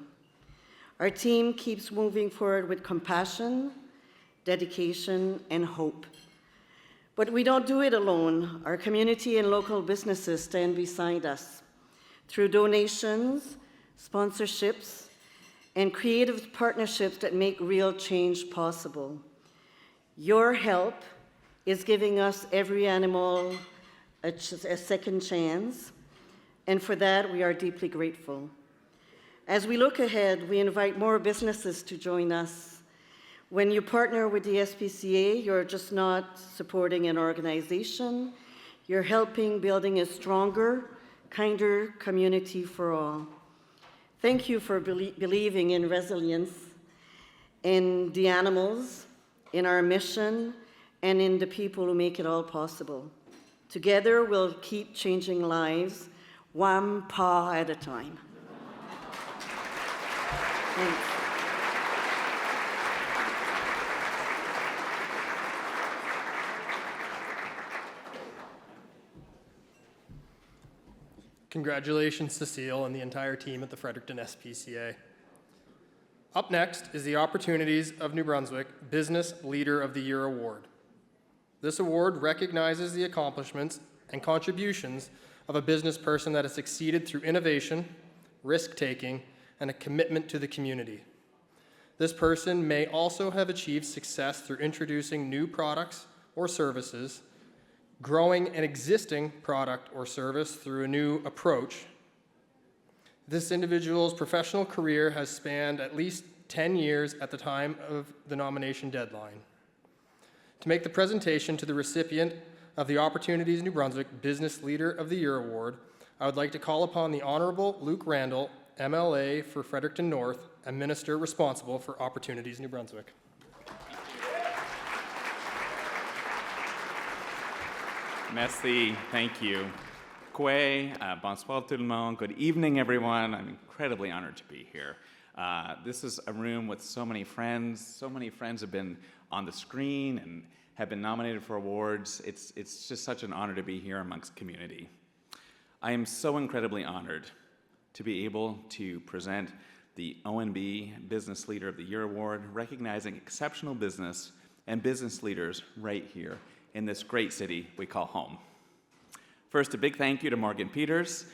Our team keeps moving forward with compassion, dedication, and hope. But we don't do it alone. Our community and local businesses stand beside us through donations, sponsorships, and creative partnerships that make real change possible. Your help is giving us every animal a second chance, and for that we are deeply grateful. As we look ahead, we invite more businesses to join us. When you partner with the SPCA, you're just not supporting an organization, you're helping building a stronger, kinder community for all. Thank you for believing in resilience, in the animals, in our mission, and in the people who make it all possible. Together, we'll keep changing lives, one paw at a time. Thanks. Congratulations, Cecile and the entire team at the Fredericton SPCA. Up next is the Opportunities of New Brunswick Business Leader of the Year Award. This award recognizes the accomplishments and contributions of a business person that has succeeded through innovation, risk-taking, and a commitment to the community. This person may also have achieved success through introducing new products or services, growing an existing product or service through a new approach. This individual's professional career has spanned at least 10 years at the time of the nomination deadline. To make the presentation to the recipient of the Opportunities New Brunswick Business Leader of the Year Award, I would like to call upon the Honorable Luke Randall, MLA for Fredericton North and Minister responsible for Opportunities New Brunswick. Merci, thank you. Kwe, bonsoir tout le monde. Good evening, everyone. I'm incredibly honored to be here. This is a room with so many friends. So many friends have been on the screen and have been nominated for awards. It's just such an honor to be here amongst community. I am so incredibly honored to be able to present the ONB Business Leader of the Year Award, recognizing exceptional business and business leaders right here in this great city we call home. First, a big thank you to Morgan Peters.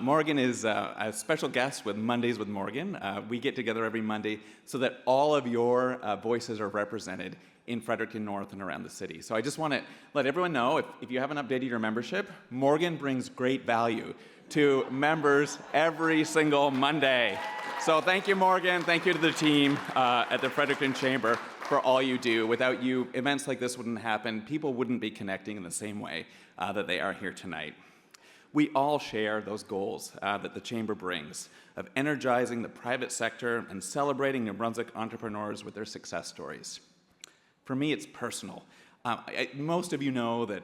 Morgan is a special guest with Mondays with Morgan. We get together every Monday so that all of your voices are represented in Fredericton North and around the city. So I just want to let everyone know, if you haven't updated your membership, Morgan brings great value to members every single Monday. So thank you, Morgan. Thank you to the team at the Fredericton Chamber for all you do. Without you, events like this wouldn't happen. People wouldn't be connecting in the same way that they are here tonight. We all share those goals that the Chamber brings of energizing the private sector and celebrating New Brunswick entrepreneurs with their success stories. For me, it's personal. Most of you know that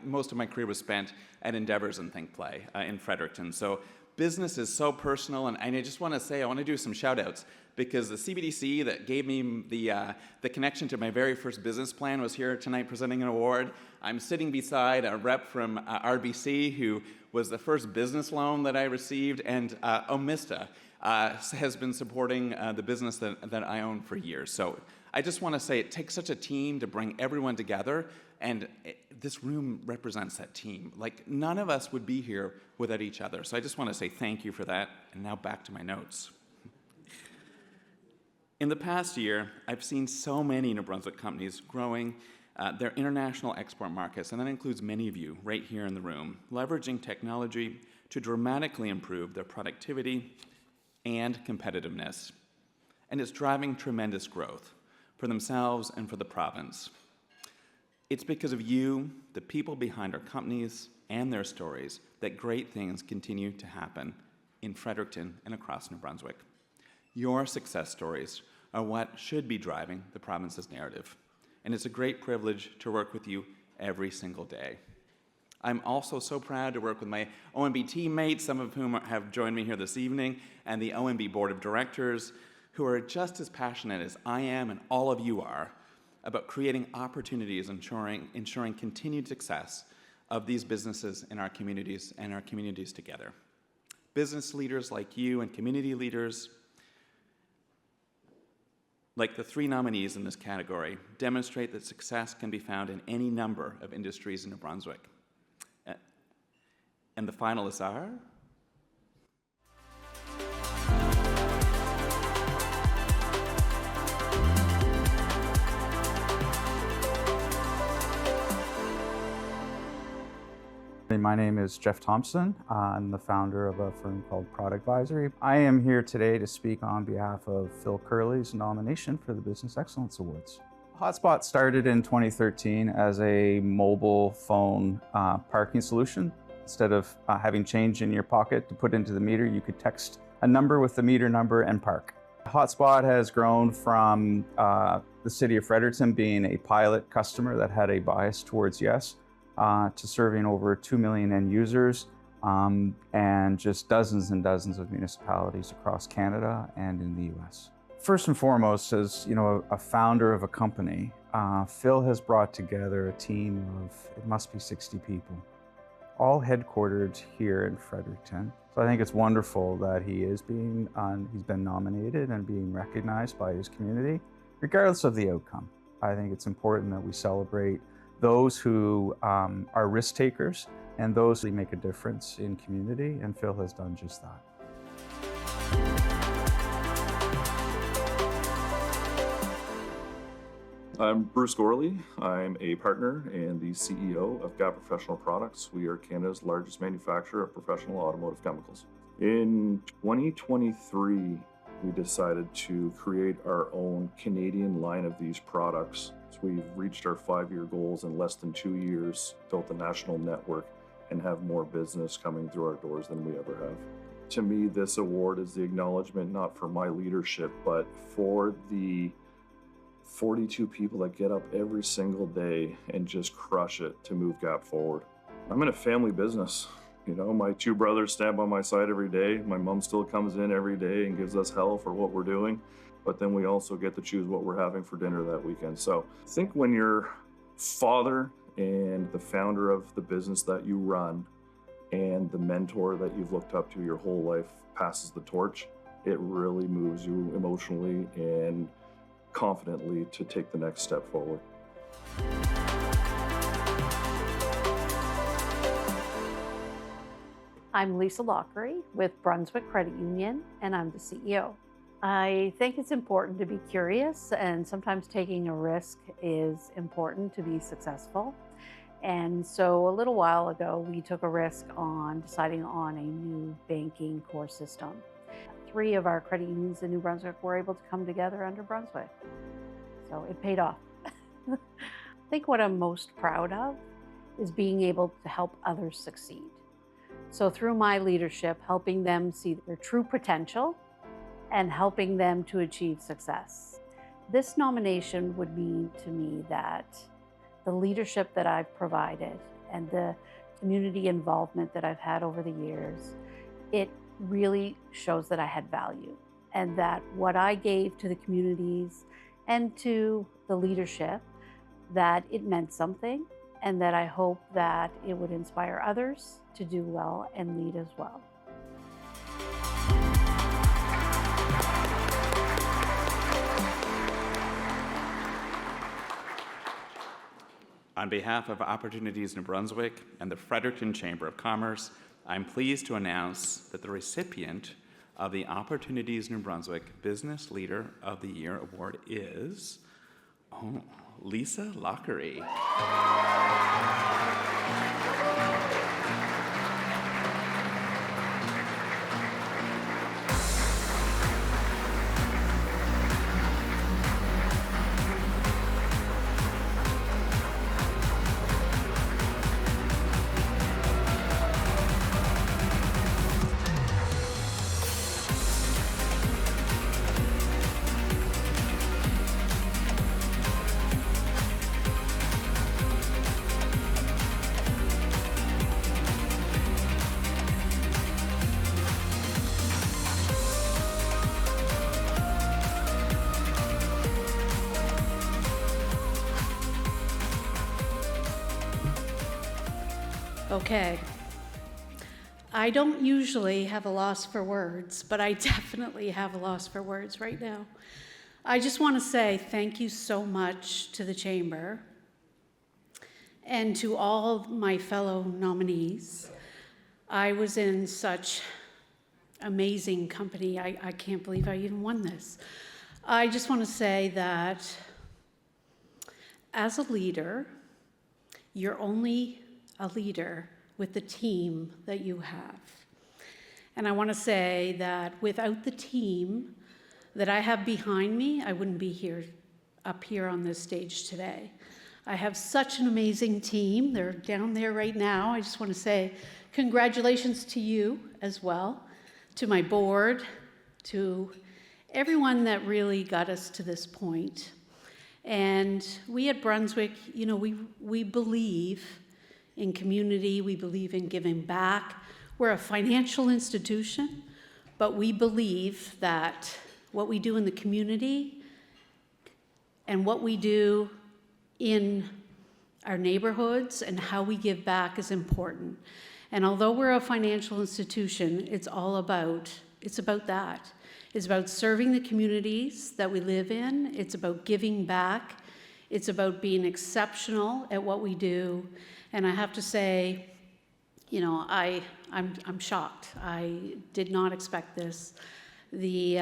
most of my career was spent at Endeavours and Think Play in Fredericton. So business is so personal, and I just want to say, I want to do some shout outs, because the CBDC that gave me the connection to my very first business plan was here tonight presenting an award. I'm sitting beside a rep from RBC, who was the first business loan that I received, and Omista has been supporting the business that I own for years. So I just want to say it takes such a team to bring everyone together, and this room represents that team. Like, none of us would be here without each other. So I just want to say thank you for that, and now back to my notes. In the past year, I've seen so many New Brunswick companies growing their international export markets, and that includes many of you right here in the room, leveraging technology to dramatically improve their productivity and competitiveness. And it's driving tremendous growth for themselves and for the province. It's because of you, the people behind our companies and their stories, that great things continue to happen in Fredericton and across New Brunswick. Your success stories are what should be driving the province's narrative, and it's a great privilege to work with you every single day. I'm also so proud to work with my ONB teammates, some of whom have joined me here this evening, and the ONB Board of Directors, who are just as passionate as I am and all of you are about creating opportunities, ensuring continued success of these businesses in our communities and our communities together. Business leaders like you and community leaders, like the three nominees in this category, demonstrate that success can be found in any number of industries in New Brunswick. And the finalists are... My name is Jeff Thompson. I'm the founder of a firm called Product Advisory. I am here today to speak on behalf of Phil Curley's nomination for the Business Excellence Awards. Hotspot started in 2013 as a mobile phone parking solution. Instead of having change in your pocket to put into the meter, you could text a number with the meter number and park. Hotspot has grown from the city of Fredericton being a pilot customer that had a bias towards yes, to serving over 2 million end users and just dozens and dozens of municipalities across Canada and in the US. First and foremost, as a founder of a company, Phil has brought together a team of, it must be 60 people, all headquartered here in Fredericton. So I think it's wonderful that he's been nominated and being recognized by his community, regardless of the outcome. I think it's important that we celebrate those who are risk takers and those who make a difference in community, and Phil has done just that. I'm Bruce Gorley. I'm a partner and the CEO of GAP Professional Products. We are Canada's largest manufacturer of professional automotive chemicals. In 2023, we decided to create our own Canadian line of these products. So we've reached our 5-year goals in less than 2 years, built a national network, and have more business coming through our doors than we ever have. To me, this award is the acknowledgement not for my leadership, but for the 42 people that get up every single day and just crush it to move GAP forward. I'm in a family business. My 2 brothers stand by my side every day. My mom still comes in every day and gives us hell for what we're doing. But then we also get to choose what we're having for dinner that weekend. So I think when your father and the founder of the business that you run and the mentor that you've looked up to your whole life passes the torch, it really moves you emotionally and confidently to take the next step forward. I'm Lisa Lockery with Brunswick Credit Union, and I'm the CEO. I think it's important to be curious, and sometimes taking a risk is important to be successful. And so a little while ago, we took a risk on deciding on a new banking core system. 3 of our credit unions in New Brunswick were able to come together under Brunswick. So it paid off. I think what I'm most proud of is being able to help others succeed. So through my leadership, helping them see their true potential and helping them to achieve success. This nomination would mean to me that the leadership that I've provided and the community involvement that I've had over the years, it really shows that I had value and that what I gave to the communities and to the leadership, that it meant something, and that I hope that it would inspire others to do well and lead as well. On behalf of Opportunities New Brunswick and the Fredericton Chamber of Commerce, I'm pleased to announce that the recipient of the Opportunities New Brunswick Business Leader of the Year Award is Lisa Lockery. Okay. I don't usually have a loss for words, but I definitely have a loss for words right now. I just want to say thank you so much to the Chamber and to all my fellow nominees. I was in such amazing company. I can't believe I even won this. I just want to say that as a leader, you're only a leader with the team that you have. And I want to say that without the team that I have behind me, I wouldn't be up here on this stage today. I have such an amazing team. They're down there right now. I just want to say congratulations to you as well, to my board, to everyone that really got us to this point. And we at Brunswick, we believe in community, we believe in giving back. We're a financial institution, but we believe that what we do in the community and what we do in our neighborhoods and how we give back is important. And although we're a financial institution, it's about that. It's about serving the communities that we live in. It's about giving back. It's about being exceptional at what we do. And I have to say, I'm shocked. I did not expect this. The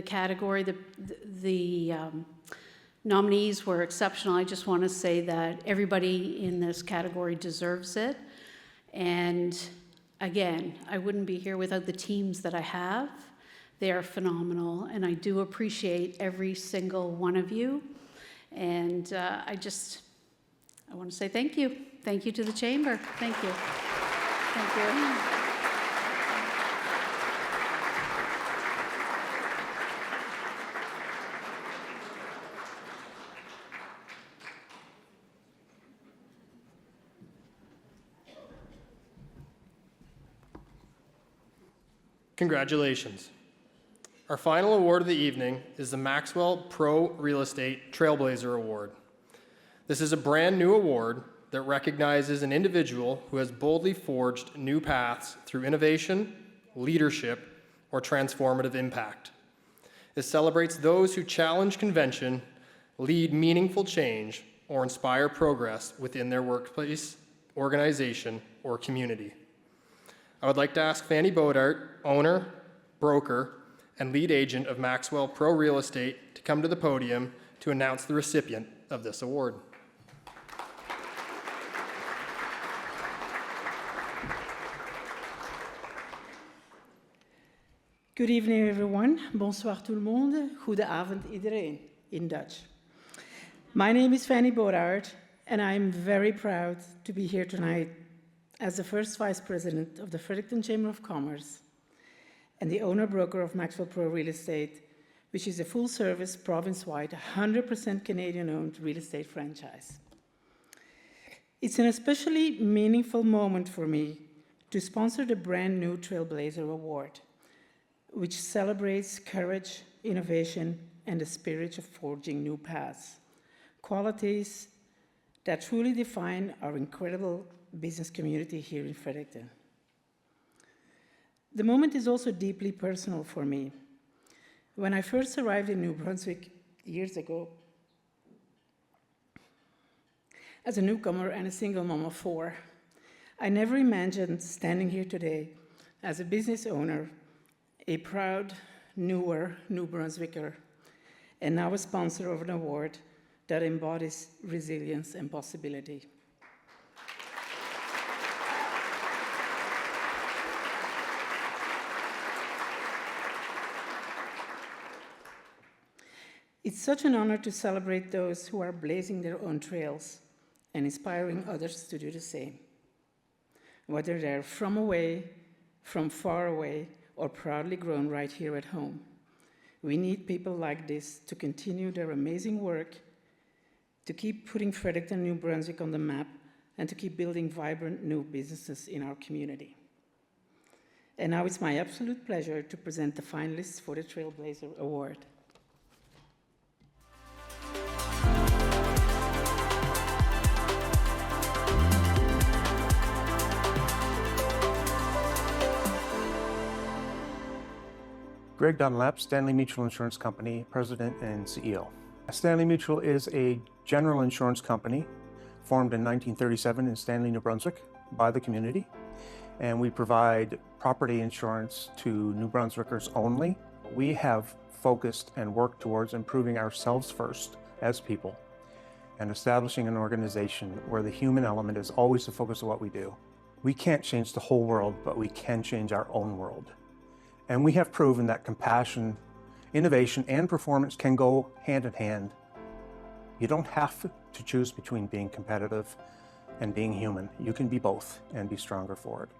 category, the nominees were exceptional. I just want to say that everybody in this category deserves it. And again, I wouldn't be here without the teams that I have. They are phenomenal, and I do appreciate every single one of you. And I want to say thank you. Thank you to the Chamber. Thank you. Thank you. Congratulations. Our final award of the evening is the Maxwell Pro Real Estate Trailblazer Award. This is a brand new award that recognizes an individual who has boldly forged new paths through innovation, leadership, or transformative impact. It celebrates those who challenge convention, lead meaningful change, or inspire progress within their workplace, organization, or community. I would like to ask Fanny Bodart, owner, broker, and lead agent of Maxwell Pro Real Estate, to come to the podium to announce the recipient of this award. Good evening, everyone. Bonsoir tout le monde. Goede avond iedereen in Dutch. My name is Fanny Bodart, and I'm very proud to be here tonight as the first Vice President of the Fredericton Chamber of Commerce and the owner-broker of Maxwell Pro Real Estate, which is a full-service, province-wide, 100% Canadian-owned real estate franchise. It's an especially meaningful moment for me to sponsor the brand new Trailblazer Award, which celebrates courage, innovation, and the spirit of forging new paths, qualities that truly define our incredible business community here in Fredericton. The moment is also deeply personal for me. When I first arrived in New Brunswick years ago, as a newcomer and a single mom of 4, I never imagined standing here today as a business owner, a proud, newer New Brunswicker, and now a sponsor of an award that embodies resilience and possibility. It's such an honor to celebrate those who are blazing their own trails and inspiring others to do the same. Whether they're from away, from far away, or proudly grown right here at home. We need people like this to continue their amazing work, to keep putting Fredericton, New Brunswick on the map, and to keep building vibrant new businesses in our community. And now it's my absolute pleasure to present the finalists for the Trailblazer Award. Greg Dunlap, Stanley Mutual Insurance Company, President and CEO. Stanley Mutual is a general insurance company formed in 1937 in Stanley, New Brunswick by the community. And we provide property insurance to New Brunswickers only. We have focused and worked towards improving ourselves first as people and establishing an organization where the human element is always the focus of what we do. We can't change the whole world, but we can change our own world. And we have proven that compassion, innovation, and performance can go hand in hand. You don't have to choose between being competitive and being human. You can be both and be stronger for it.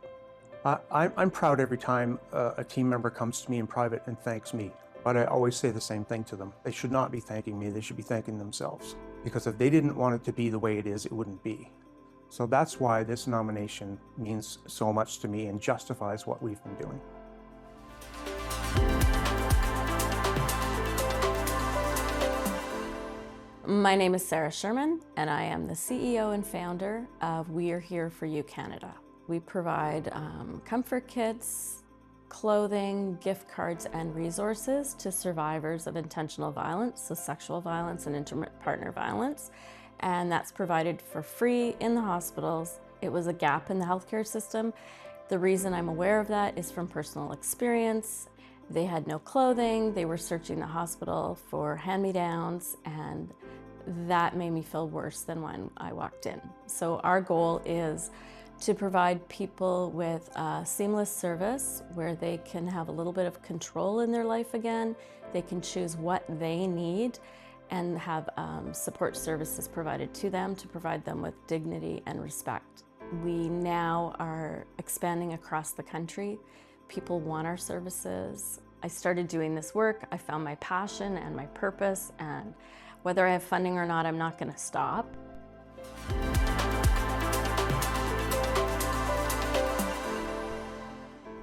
I'm proud every time a team member comes to me in private and thanks me, but I always say the same thing to them. They should not be thanking me, they should be thanking themselves. Because if they didn't want it to be the way it is, it wouldn't be. So that's why this nomination means so much to me and justifies what we've been doing. My name is Sarah Sherman, and I am the CEO and founder of We Are Here For You Canada. We provide comfort kits, clothing, gift cards, and resources to survivors of intentional violence, so sexual violence and intimate partner violence. And that's provided for free in the hospitals. It was a gap in the healthcare system. The reason I'm aware of that is from personal experience. They had no clothing, they were searching the hospital for hand-me-downs, and that made me feel worse than when I walked in. So our goal is to provide people with a seamless service where they can have a little bit of control in their life again. They can choose what they need and have support services provided to them to provide them with dignity and respect. We now are expanding across the country. People want our services. I started doing this work, I found my passion and my purpose, and whether I have funding or not, I'm not going to stop.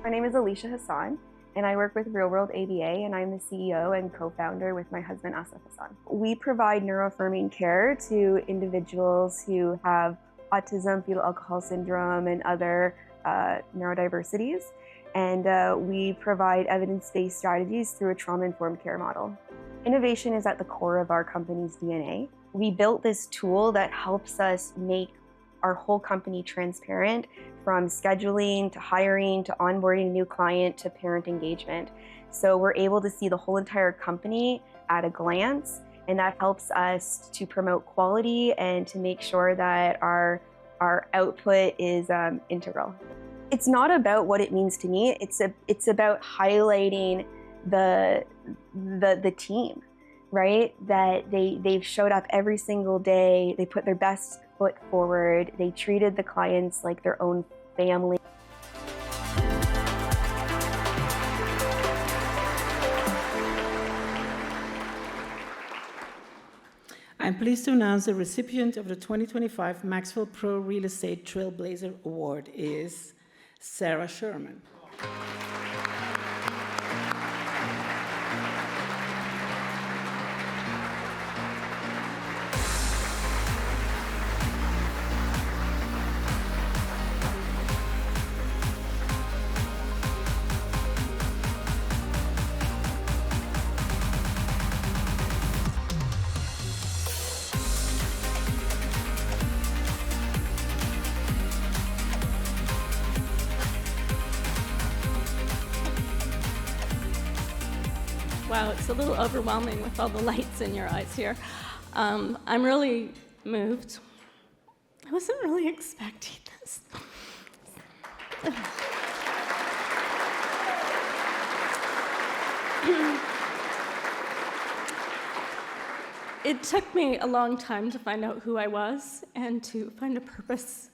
My name is Alicia Hassan, and I work with Real World ABA, and I'm the CEO and co-founder with my husband Asif Hassan. We provide neuroaffirming care to individuals who have autism, fetal alcohol syndrome, and other neurodiversities. And we provide evidence-based strategies through a trauma-informed care model. Innovation is at the core of our company's DNA. We built this tool that helps us make our whole company transparent, from scheduling to hiring to onboarding a new client to parent engagement. So we're able to see the whole entire company at a glance, and that helps us to promote quality and to make sure that our output is integral. It's not about what it means to me, it's about highlighting the team, right? That they've showed up every single day, they put their best foot forward, they treated the clients like their own family. I'm pleased to announce the recipient of the 2025 Maxwell Pro Real Estate Trailblazer Award is Sarah Sherman. Wow, it's a little overwhelming with all the lights in your eyes here. I'm really moved. I wasn't really expecting this. It took me a long time to find out who I was and to find a purpose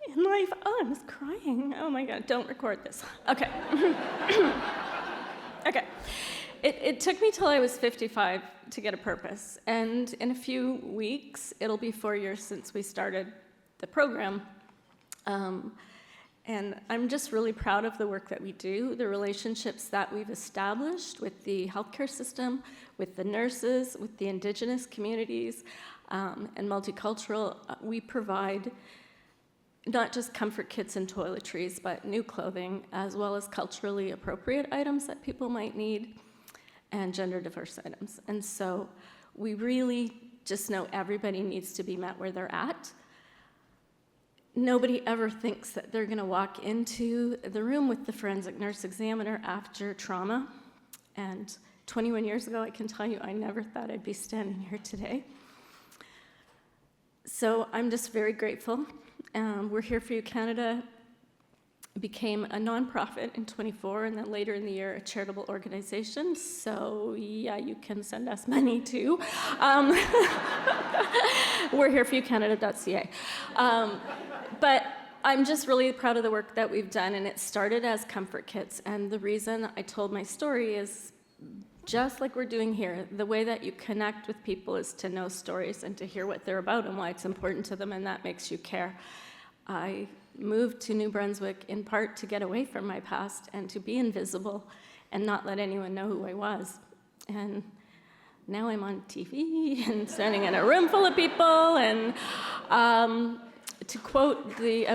in life. Oh, I was crying. Oh my God, don't record this. Okay. Okay. It took me till I was 55 to get a purpose, and in a few weeks, it'll be 4 years since we started the program. And I'm just really proud of the work that we do, the relationships that we've established with the healthcare system, with the nurses, with the Indigenous communities, and multicultural. We provide not just comfort kits and toiletries, but new clothing, as well as culturally appropriate items that people might need, and gender diverse items. And so we really just know everybody needs to be met where they're at. Nobody ever thinks that they're gonna walk into the room with the forensic nurse examiner after trauma. And 21 years ago, I can tell you, I never thought I'd be standing here today. So I'm just very grateful. We're Here For You Canada became a nonprofit in 24, and then later in the year a charitable organization. So yeah, you can send us money too. We're hereforyoucanada.ca. But I'm just really proud of the work that we've done, and it started as comfort kits. And the reason I told my story is just like we're doing here. The way that you connect with people is to know stories and to hear what they're about and why it's important to them, and that makes you care. I moved to New Brunswick in part to get away from my past and to be invisible and not let anyone know who I was. And now I'm on TV and standing in a room full of people, and to quote the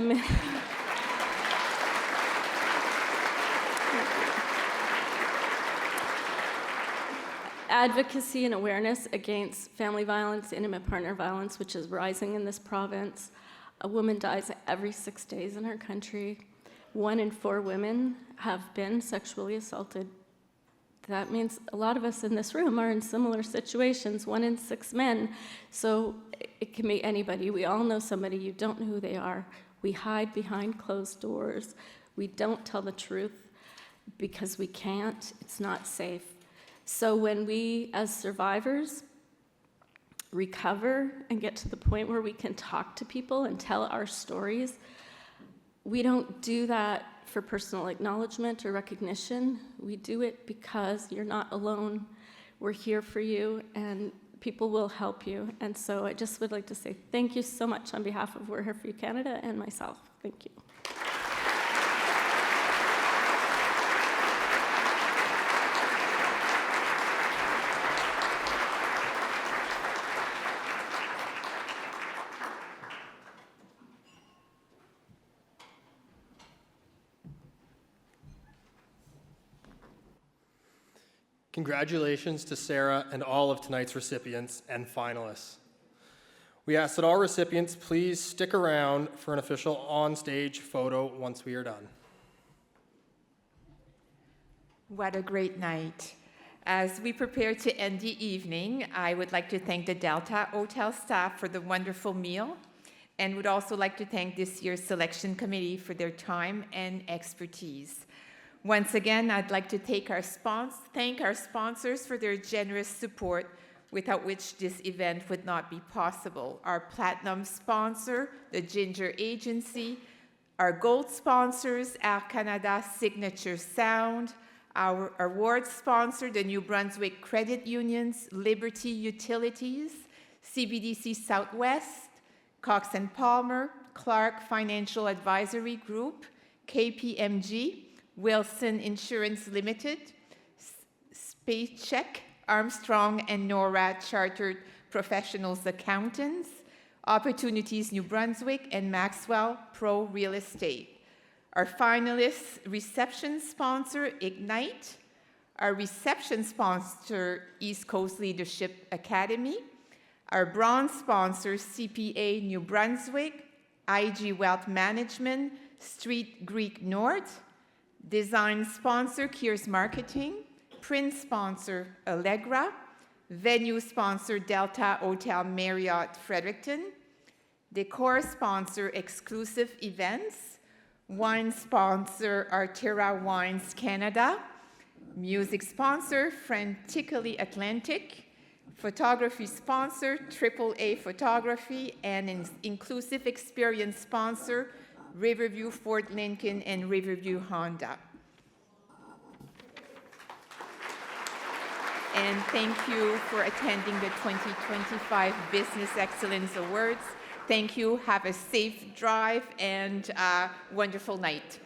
advocacy and awareness against family violence, intimate partner violence, which is rising in this province. A woman dies every 6 days in our country. 1 in 4 women have been sexually assaulted. That means a lot of us in this room are in similar situations, 1 in 6 men. So it can be anybody. We all know somebody, you don't know who they are. We hide behind closed doors. We don't tell the truth because we can't, it's not safe. So when we, as survivors, recover and get to the point where we can talk to people and tell our stories, we don't do that for personal acknowledgement or recognition. We do it because you're not alone. We're here for you, and people will help you. And so I just would like to say thank you so much on behalf of We're Here For You Canada and myself. Thank you. Congratulations to Sarah and all of tonight's recipients and finalists. We ask that all recipients please stick around for an official on-stage photo once we are done. What a great night. As we prepare to end the evening, I would like to thank the Delta Hotel staff for the wonderful meal, and would also like to thank this year's selection committee for their time and expertise. Once again, I'd like to thank our sponsors for their generous support, without which this event would not be possible. Our platinum sponsor, the Ginger Agency, our gold sponsors, Air Canada Signature Sound, our award sponsor, the New Brunswick Credit Unions, Liberty Utilities, CBDC Southwest, Cox & Palmer, Clark Financial Advisory Group, KPMG, Wilson Insurance Limited, Spacek, Armstrong and Norad Chartered Professionals Accountants, Opportunities New Brunswick, and Maxwell Pro Real Estate. Our finalists reception sponsor, Ignite. Our reception sponsor, East Coast Leadership Academy. Our bronze sponsor, CPA New Brunswick, IG Wealth Management, Street Greek North. Design sponsor, Kiers Marketing. Print sponsor, Allegra. Venue sponsor, Delta Hotel Marriott Fredericton. Decor sponsor, Exclusive Events. Wine sponsor, Artera Wines Canada. Music sponsor, Frantically Atlantic. Photography sponsor, AAA Photography. And inclusive experience sponsor, Riverview Ford Lincoln and Riverview Honda. And thank you for attending the 2025 Business Excellence Awards. Thank you, have a safe drive, and a wonderful night.